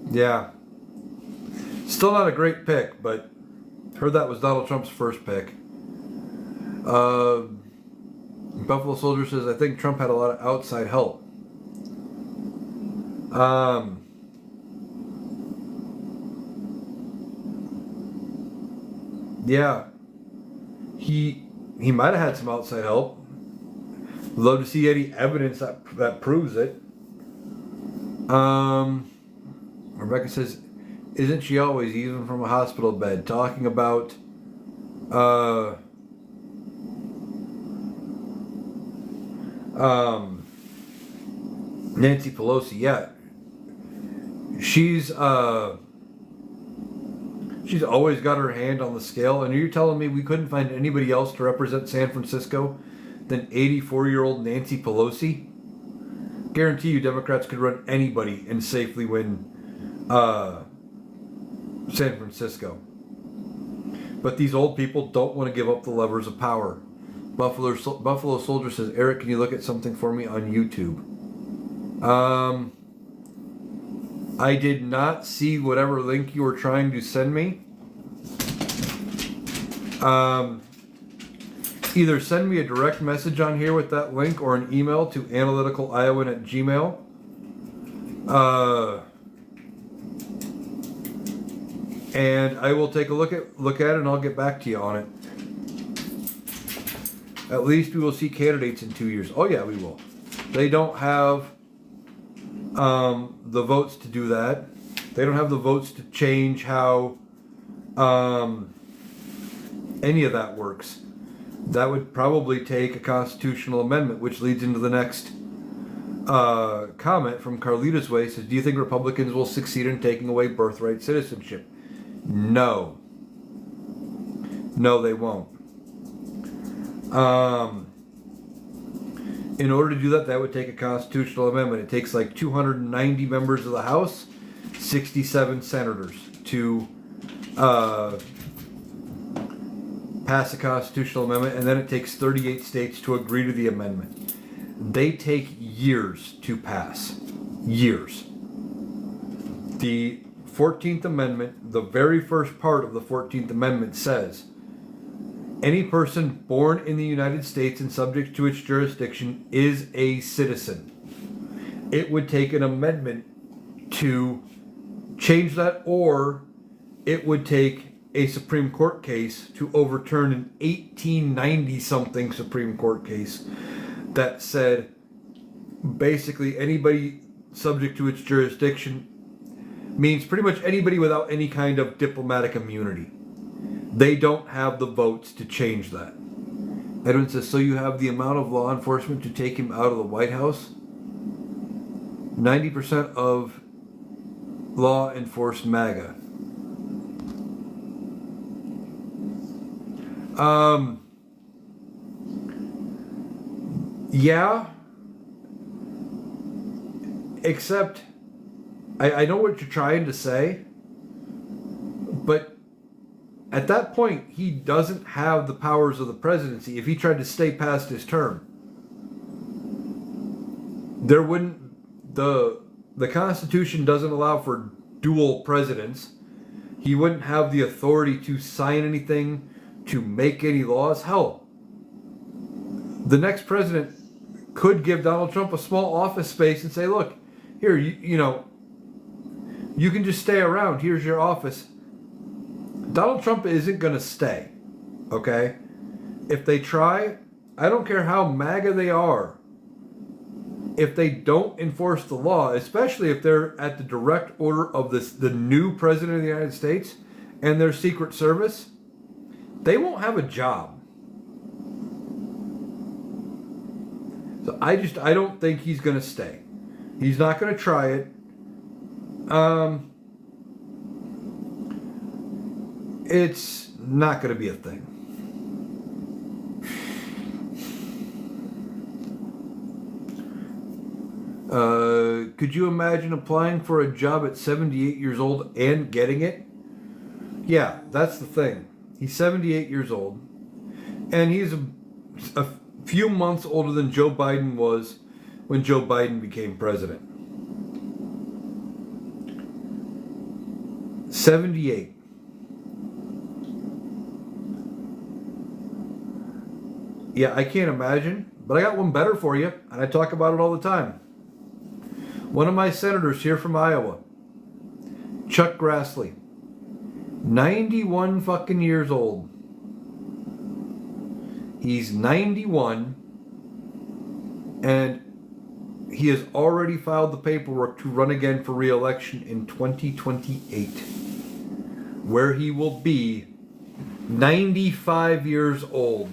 Yeah. Still not a great pick, but heard that was Donald Trump's first pick. Buffalo Soldier says, I think Trump had a lot of outside help. Yeah. He might have had some outside help. Love to see any evidence that proves it. Rebecca says, isn't she always, even from a hospital bed, talking about Nancy Pelosi? Yeah, she's always got her hand on the scale. And you're telling me we couldn't find anybody else to represent San Francisco than 84-year-old Nancy Pelosi? Guarantee you Democrats could run anybody and safely win San Francisco. But these old people don't want to give up the levers of power. Buffalo Soldier says, Eric, can you look at something for me on YouTube? I did not see whatever link you were trying to send me. Either send me a direct message on here with that link or an email to analyticaliowan@gmail. And I will take a look at it and I'll get back to you on it. At least we will see candidates in 2 years. Oh yeah, we will. They don't have the votes to do that. They don't have the votes to change how any of that works. That would probably take a constitutional amendment, which leads into the next comment from Carlita's Way. Says, do you think Republicans will succeed in taking away birthright citizenship? No. No, they won't. In order to do that, that would take a constitutional amendment. It takes like 290 members of the House, 67 senators to pass a constitutional amendment, and then it takes 38 states to agree to the amendment. They take years to pass. Years. The 14th Amendment, the very first part of the 14th Amendment says, any person born in the United States and subject to its jurisdiction is a citizen. It would take an amendment to change that, or it would take a Supreme Court case to overturn an 1890-something Supreme Court case that said basically anybody subject to its jurisdiction means pretty much anybody without any kind of diplomatic immunity. They don't have the votes to change that. Edwin says, so you have the amount of law enforcement to take him out of the White House? 90% of law enforced MAGA. Yeah. Except, I know what you're trying to say, but at that point, he doesn't have the powers of the presidency if he tried to stay past his term. There wouldn't, the Constitution doesn't allow for dual presidents. He wouldn't have the authority to sign anything, to make any laws. Hell, the next president could give Donald Trump a small office space and say, look, here, you can just stay around. Here's your office. Donald Trump isn't going to stay, okay? If they try, I don't care how MAGA they are, if they don't enforce the law, especially if they're at the direct order of the new president of the United States and their Secret Service, they won't have a job. So I don't think he's going to stay. He's not going to try it. It's not going to be a thing. Could you imagine applying for a job at 78 years old and getting it? Yeah, that's the thing. He's 78 years old, and he's a few months older than Joe Biden was when Joe Biden became president. 78. Yeah, I can't imagine, but I got one better for you, and I talk about it all the time. One of my senators here from Iowa, Chuck Grassley, 91 fucking years old. He's 91, and he has already filed the paperwork to run again for re-election in 2028, where he will be 95 years old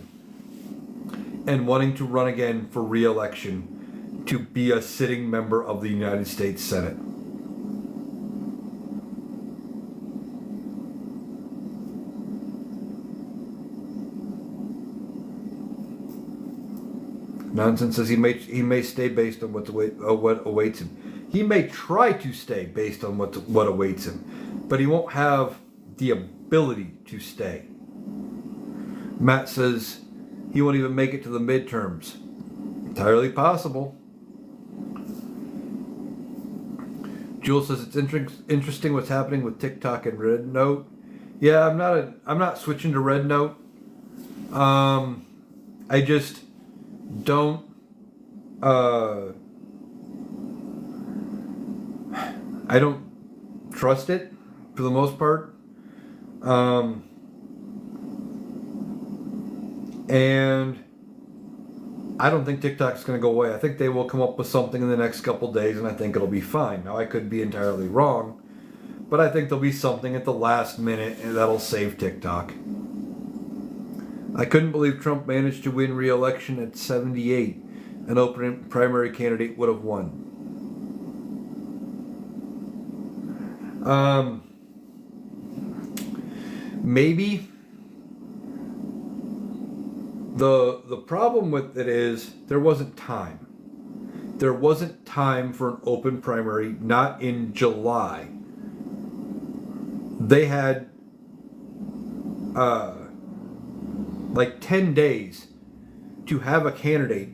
and wanting to run again for re-election to be a sitting member of the United States Senate. Nonsense says he may stay based on what awaits him. He may try to stay based on what awaits him, but he won't have the ability to stay. Matt says he won't even make it to the midterms. Entirely possible. Jules says it's interesting what's happening with TikTok and Red Note. Yeah, I'm not switching to Red Note. I just don't I don't trust it for the most part. And I don't think TikTok's going to go away. I think they will come up with something in the next couple days, and I think it'll be fine. Now, I could be entirely wrong, but I think there'll be something at the last minute that'll save TikTok. I couldn't believe Trump managed to win re-election at 78. An open primary candidate would have won. Maybe the problem with it is there wasn't time. There wasn't time for an open primary, not in July. They had like 10 days to have a candidate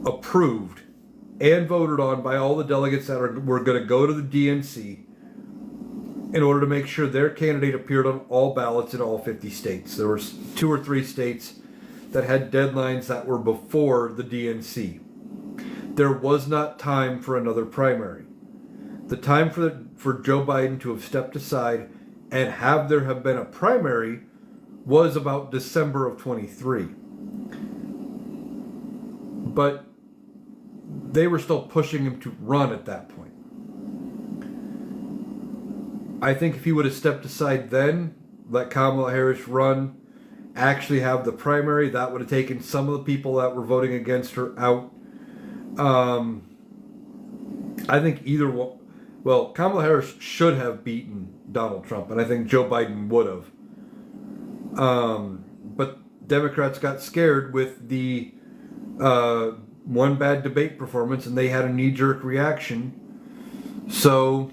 approved and voted on by all the delegates that were going to go to the DNC in order to make sure their candidate appeared on all ballots in all 50 states. There were 2 or 3 states that had deadlines that were before the DNC. There was not time for another primary. The time for Joe Biden to have stepped aside and have there have been a primary was about December of 23. But they were still pushing him to run at that point. I think if he would have stepped aside then, let Kamala Harris run, actually have the primary, that would have taken some of the people that were voting against her out. I think either one, well, Kamala Harris should have beaten Donald Trump, and I think Joe Biden would have. But Democrats got scared with the one bad debate performance, and they had a knee-jerk reaction. So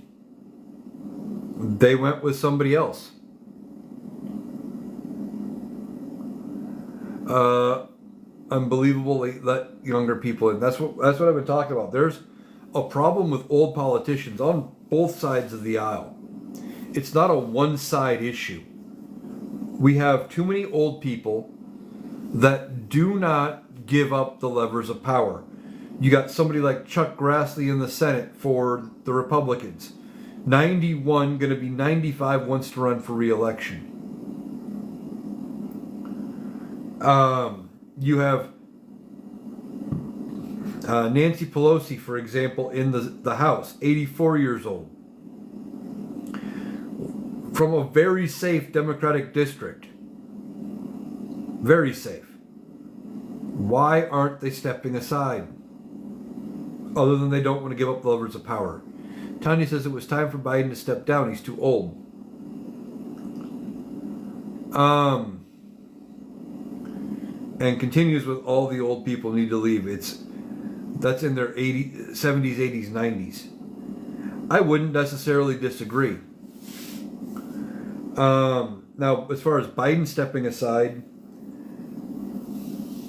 they went with somebody else. Unbelievable they let younger people in. That's what I've been talking about. There's a problem with old politicians on both sides of the aisle. It's not a one-side issue. We have too many old people that do not give up the levers of power. You got somebody like Chuck Grassley in the Senate for the Republicans. 91, going to be 95, wants to run for re-election. You have Nancy Pelosi, for example, in the House, 84 years old. From a very safe Democratic district. Very safe. Why aren't they stepping aside? Other than they don't want to give up the levers of power. Tanya says it was time for Biden to step down. He's too old. And continues with all the old people need to leave. That's in their 70s, 80s, 90s. I wouldn't necessarily disagree. Now, as far as Biden stepping aside,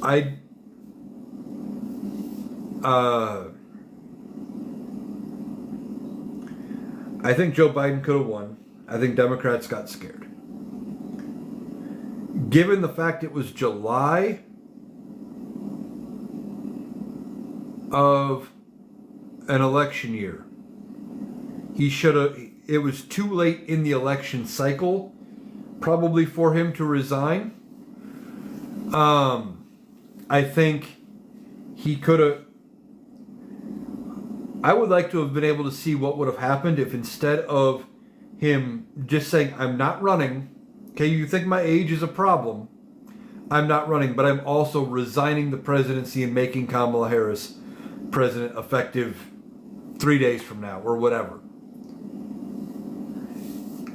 I think Joe Biden could have won. I think Democrats got scared. Given the fact it was July of an election year, he should have. It was too late in the election cycle, probably for him to resign. I think he could have. I would like to have been able to see what would have happened if instead of him just saying, I'm not running, okay, you think my age is a problem, I'm not running, but I'm also resigning the presidency and making Kamala Harris president effective 3 days from now or whatever.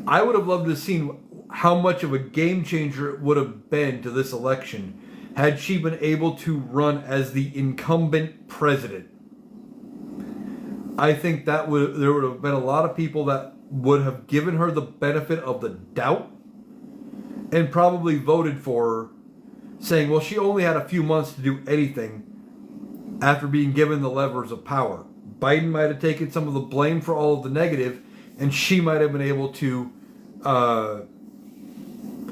I would have loved to have seen how much of a game changer it would have been to this election had she been able to run as the incumbent president. I think there would have been a lot of people that would have given her the benefit of the doubt and probably voted for her, saying, well, she only had a few months to do anything after being given the levers of power. Biden might have taken some of the blame for all of the negative, and she might have been able to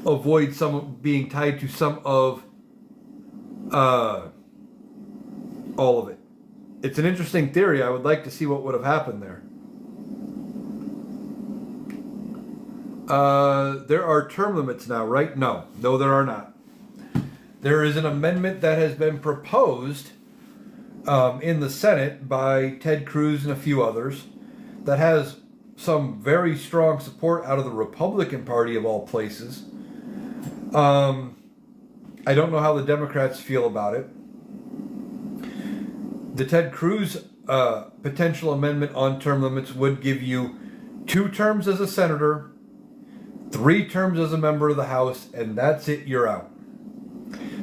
avoid some being tied to some of all of it. It's an interesting theory. I would like to see what would have happened there. There are term limits now, right? No, there are not. There is an amendment that has been proposed in the Senate by Ted Cruz and a few others that has some very strong support out of the Republican Party of all places. I don't know how the Democrats feel about it. The Ted Cruz potential amendment on term limits would give you 2 terms as a senator, 3 terms as a member of the House, and that's it, you're out.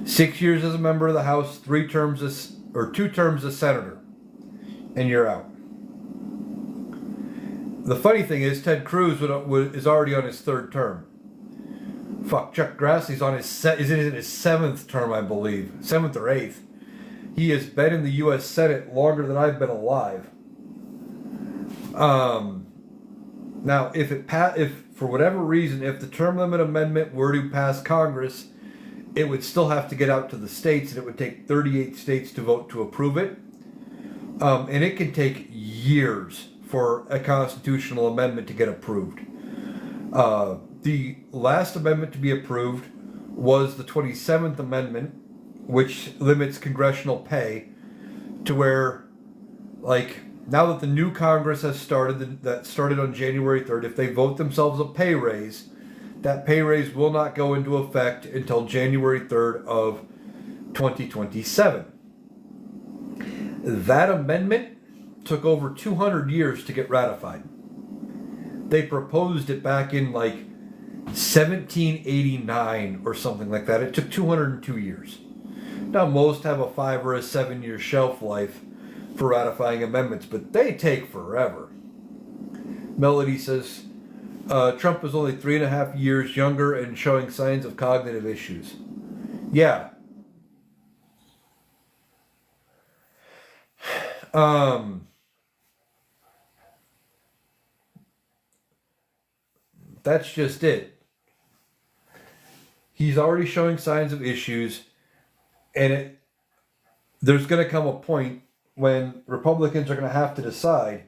6 years as a member of the House, 2 terms as senator, and you're out. The funny thing is, Ted Cruz is already on his 3rd term. Fuck, Chuck Grassley's on is in his 7th term, I believe, 7th or 8th. He has been in the U.S. Senate longer than I've been alive. Now, if for whatever reason, if the term limit amendment were to pass Congress, it would still have to get out to the states, and it would take 38 states to vote to approve it. And it can take years for a constitutional amendment to get approved. The last amendment to be approved was the 27th Amendment, which limits congressional pay to where, like, now that the new Congress has started, that started on January 3rd, if they vote themselves a pay raise, that pay raise will not go into effect until January 3rd of 2027. That amendment took over 200 years to get ratified. They proposed it back in like 1789 or something like that. It took 202 years. Now most have a 5 or a 7 year shelf life for ratifying amendments, but they take forever. Melody says, Trump is only 3.5 years younger and showing signs of cognitive issues. Yeah. That's just it. He's already showing signs of issues, and there's going to come a point when Republicans are going to have to decide,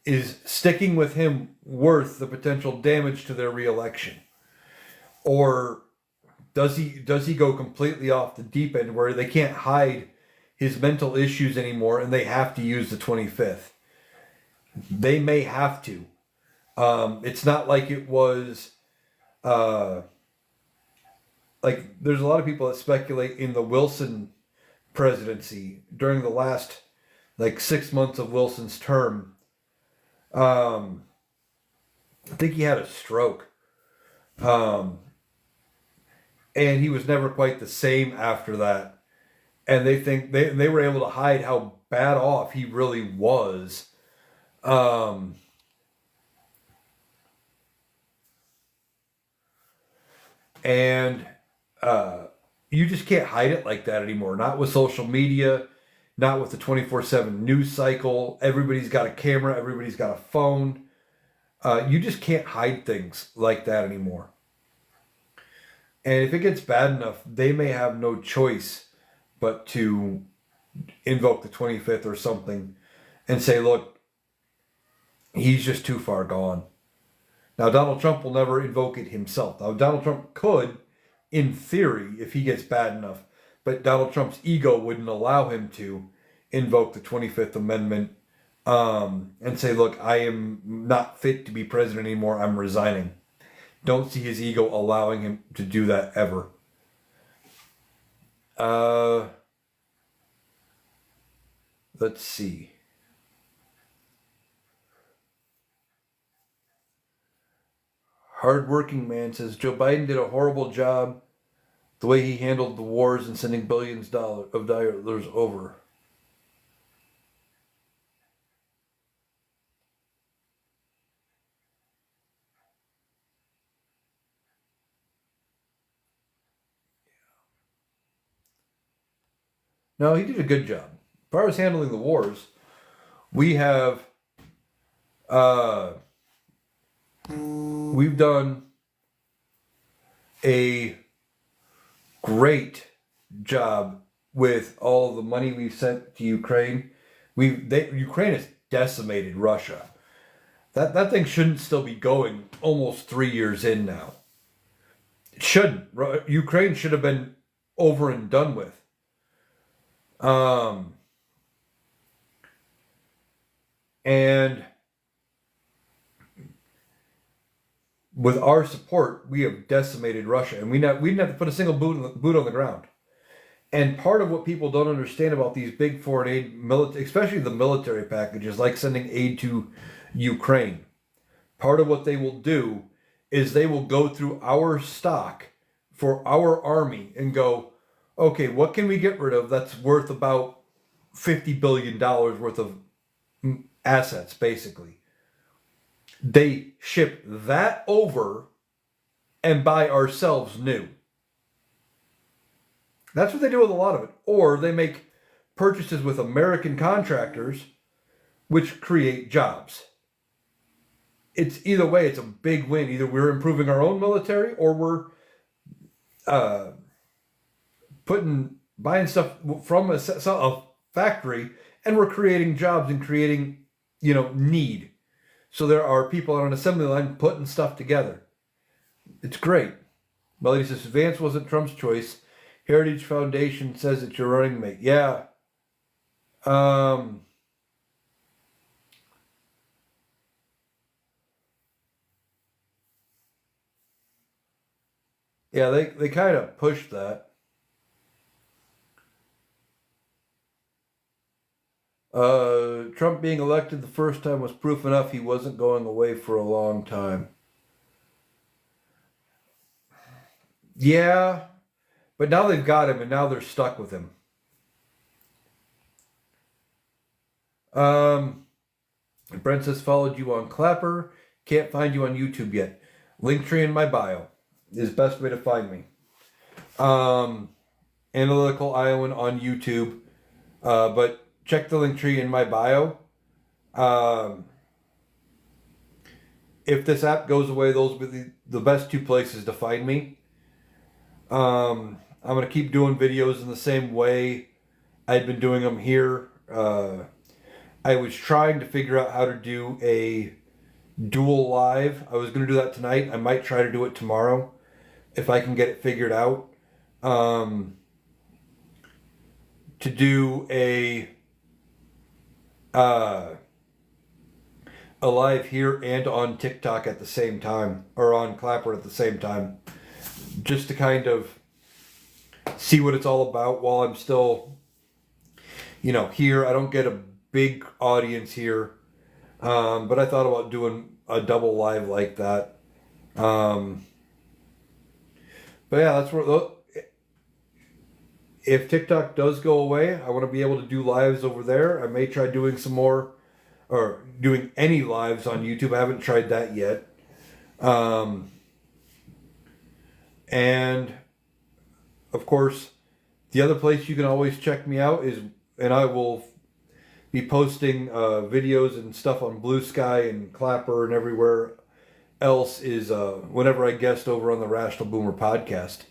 is sticking with him worth the potential damage to their reelection? Or does he go completely off the deep end where they can't hide his mental issues anymore and they have to use the 25th? They may have to. It's not like it was, like, there's a lot of people that speculate in the Wilson presidency during the last, like, 6 months of Wilson's term. I think he had a stroke. And he was never quite the same after that. And they think they were able to hide how bad off he really was. And you just can't hide it like that anymore. Not with social media, not with the 24/7 news cycle. Everybody's got a camera, everybody's got a phone. You just can't hide things like that anymore. And if it gets bad enough, they may have no choice but to invoke the 25th or something and say, look, he's just too far gone. Now, Donald Trump will never invoke it himself. Now, Donald Trump could, in theory, if he gets bad enough, but Donald Trump's ego wouldn't allow him to invoke the 25th Amendment and say, look, I am not fit to be president anymore, I'm resigning. Don't see his ego allowing him to do that ever. Let's see. Hardworking man says Joe Biden did a horrible job the way he handled the wars and sending billions of dollars over. No, he did a good job. As far as handling the wars, we have we've done a great job with all the money we've sent to Ukraine. Ukraine has decimated Russia. That thing shouldn't still be going almost 3 years in now. It shouldn't. Ukraine should have been over and done with. And with our support, we have decimated Russia, and we didn't have to put a single boot on the ground. And part of what people don't understand about these big foreign aid, especially the military packages, like sending aid to Ukraine, part of what they will do is they will go through our stock for our army and go, okay, what can we get rid of that's worth about $50 billion worth of assets, basically. They ship that over and buy ourselves new. That's what they do with a lot of it. Or they make purchases with American contractors, which create jobs. It's either way, it's a big win. Either we're improving our own military, or we're buying stuff from a factory, and we're creating jobs and creating, need. So there are people on an assembly line putting stuff together. It's great. Melody says, Vance wasn't Trump's choice. Heritage Foundation says it's your running mate. Yeah. Yeah, they kind of pushed that. Trump being elected the first time was proof enough he wasn't going away for a long time. Yeah, but now they've got him, and now they're stuck with him. Brent says, followed you on Clapper. Can't find you on YouTube yet. Linktree in my bio is the best way to find me. Analytical Iowan on YouTube. But check the Linktree in my bio. If this app goes away, those will be the best two places to find me. I'm going to keep doing videos in the same way I'd been doing them here. I was trying to figure out how to do a dual live. I was going to do that tonight. I might try to do it tomorrow if I can get it figured out. To do a live here and on TikTok at the same time, or on Clapper at the same time, just to kind of see what it's all about while I'm still, here. I don't get a big audience here, but I thought about doing a double live like that. But yeah, that's where, if TikTok does go away, I want to be able to do lives over there. I may try doing some more, or doing any lives on YouTube. I haven't tried that yet. And of course, the other place you can always check me out is, and I will be posting videos and stuff on Blue Sky and Clapper and everywhere else, is whenever I guest over on the Rational Boomer podcast.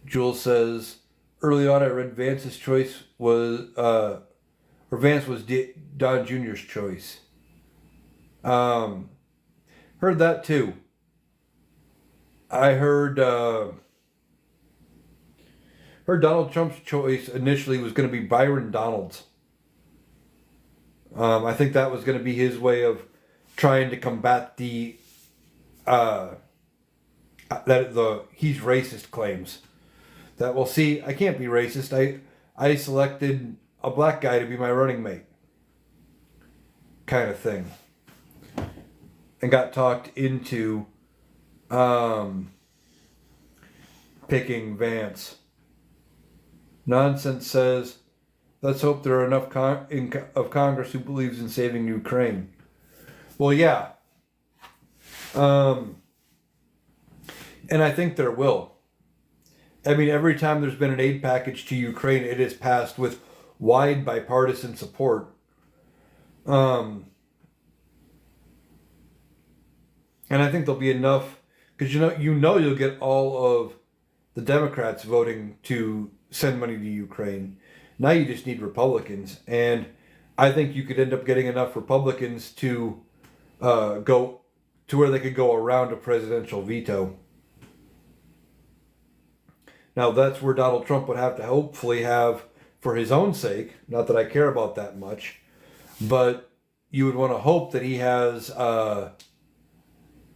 Jules says, early on I read Vance's choice was, or Vance was Don Jr.'s choice. Heard that too. I heard Donald Trump's choice initially was going to be Byron Donalds. I think that was going to be his way of trying to combat the he's racist claims. That, well, see, I can't be racist. I selected a black guy to be my running mate, kind of thing, and got talked into picking Vance. Nonsense says, let's hope there are enough of Congress who believes in saving Ukraine. Well, yeah. And I think there will. I mean, every time there's been an aid package to Ukraine, it is passed with wide bipartisan support. And I think there'll be enough, because you'll get all of the Democrats voting to send money to Ukraine. Now you just need Republicans, and I think you could end up getting enough Republicans to go to where they could go around a presidential veto. Now that's where Donald Trump would have to hopefully have, for his own sake, not that I care about that much, but you would want to hope that he has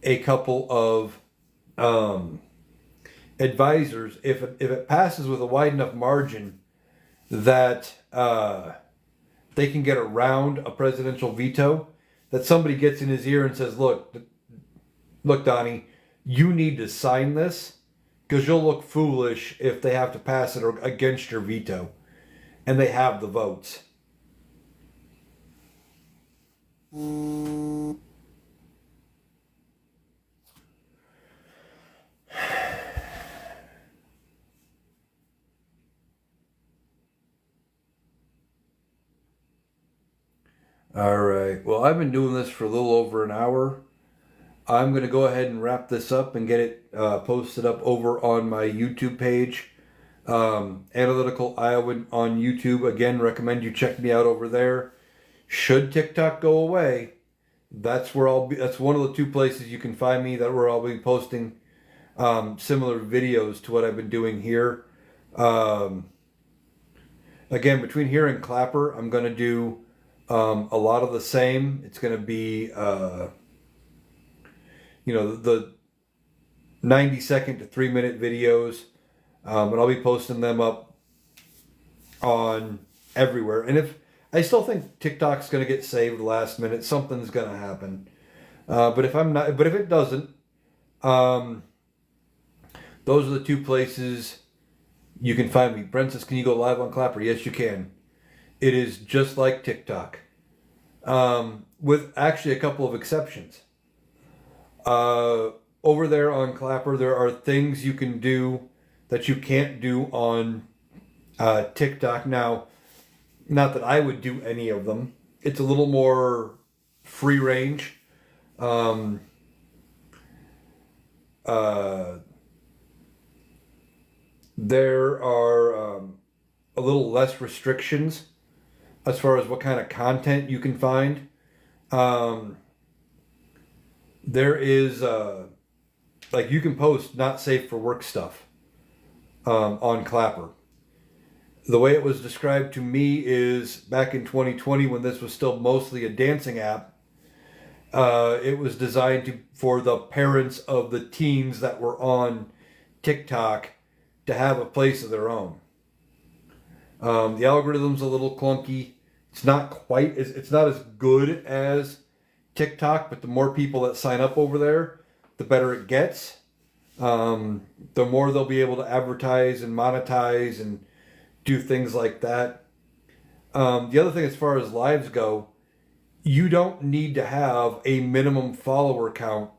a couple of advisors, if it passes with a wide enough margin that they can get around a presidential veto, that somebody gets in his ear and says, look, Donnie, you need to sign this because you'll look foolish if they have to pass it against your veto. And they have the votes. All right. Well, I've been doing this for a little over an hour. I'm going to go ahead and wrap this up and get it posted up over on my YouTube page. Analytical Iowan on YouTube. Again, recommend you check me out over there. Should TikTok go away, that's where I'll be. That's one of the two places you can find me. That where I'll be posting similar videos to what I've been doing here. Again, between here and Clapper, I'm going to do a lot of the same. It's going to be the 90-second to 3-minute videos. And I'll be posting them up on everywhere. And if I still think TikTok's going to get saved last minute, something's going to happen. But if it doesn't, those are the two places you can find me. Brent says, "Can you go live on Clapper?" Yes, you can. It is just like TikTok, with actually a couple of exceptions. Over there on Clapper, there are things you can do that you can't do on TikTok. Now, not that I would do any of them. It's a little more free range. There are a little less restrictions as far as what kind of content you can find. There is, you can post not safe for work stuff on Clapper. The way it was described to me is back in 2020 when this was still mostly a dancing app, it was designed for the parents of the teens that were on TikTok to have a place of their own. The algorithm's a little clunky. It's not as good as TikTok, but the more people that sign up over there, the better it gets. The more they'll be able to advertise and monetize and do things like that. The other thing as far as lives go, you don't need to have a minimum follower count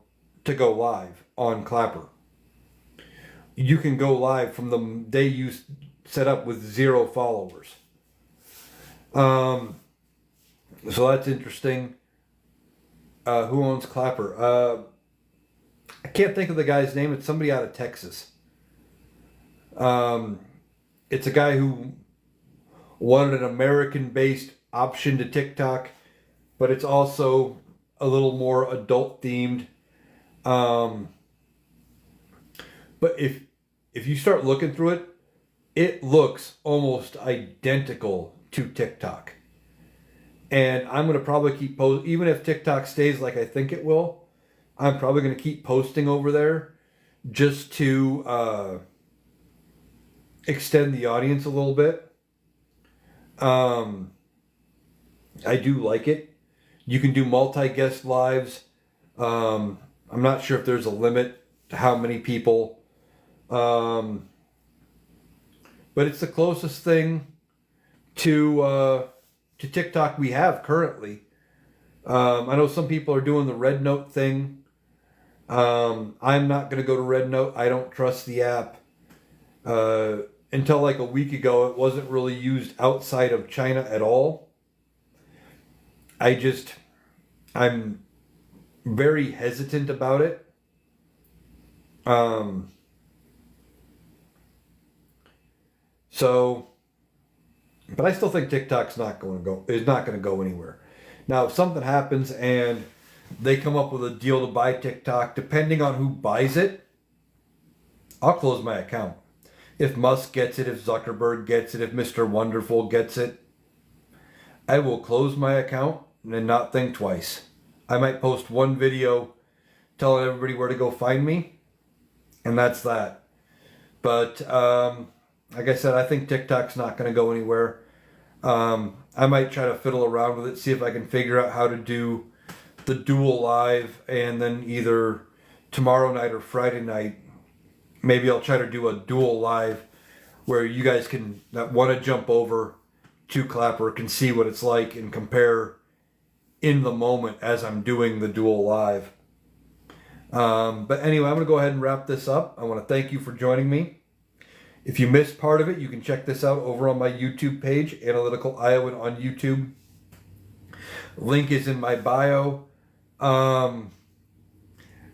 to go live on Clapper. You can go live from the day you set up with 0 followers. So that's interesting. Who owns Clapper? I can't think of the guy's name. It's somebody out of Texas. It's a guy who wanted an American-based option to TikTok, but it's also a little more adult-themed. But if you start looking through it, it looks almost identical to TikTok. And I'm going to probably keep posting, even if TikTok stays like I think it will, I'm probably going to keep posting over there just to extend the audience a little bit. I do like it. You can do multi-guest lives. I'm not sure if there's a limit to how many people. But it's the closest thing to TikTok we have currently. I know some people are doing the Red Note thing. I'm not going to go to Red Note. I don't trust the app. Until like a week ago, it wasn't really used outside of China at all. I'm very hesitant about it. But I still think TikTok's not going to go anywhere. Now, if something happens and they come up with a deal to buy TikTok, depending on who buys it, I'll close my account. If Musk gets it, if Zuckerberg gets it, if Mr. Wonderful gets it, I will close my account and not think twice. I might post one video telling everybody where to go find me. And that's that. But like I said, I think TikTok's not going to go anywhere. I might try to fiddle around with it, see if I can figure out how to do the dual live, and then either tomorrow night or Friday night, maybe I'll try to do a dual live where you guys that want to jump over to Clapper can see what it's like and compare in the moment as I'm doing the dual live. But anyway, I'm going to go ahead and wrap this up. I want to thank you for joining me. If you missed part of it, you can check this out over on my YouTube page, Analytical Iowan on YouTube. Link is in my bio.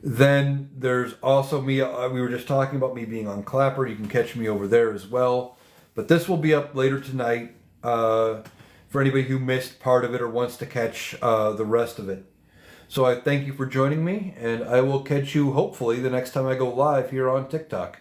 Then there's also me. We were just talking about me being on Clapper. You can catch me over there as well. But this will be up later tonight for anybody who missed part of it or wants to catch the rest of it. So I thank you for joining me, and I will catch you hopefully the next time I go live here on TikTok.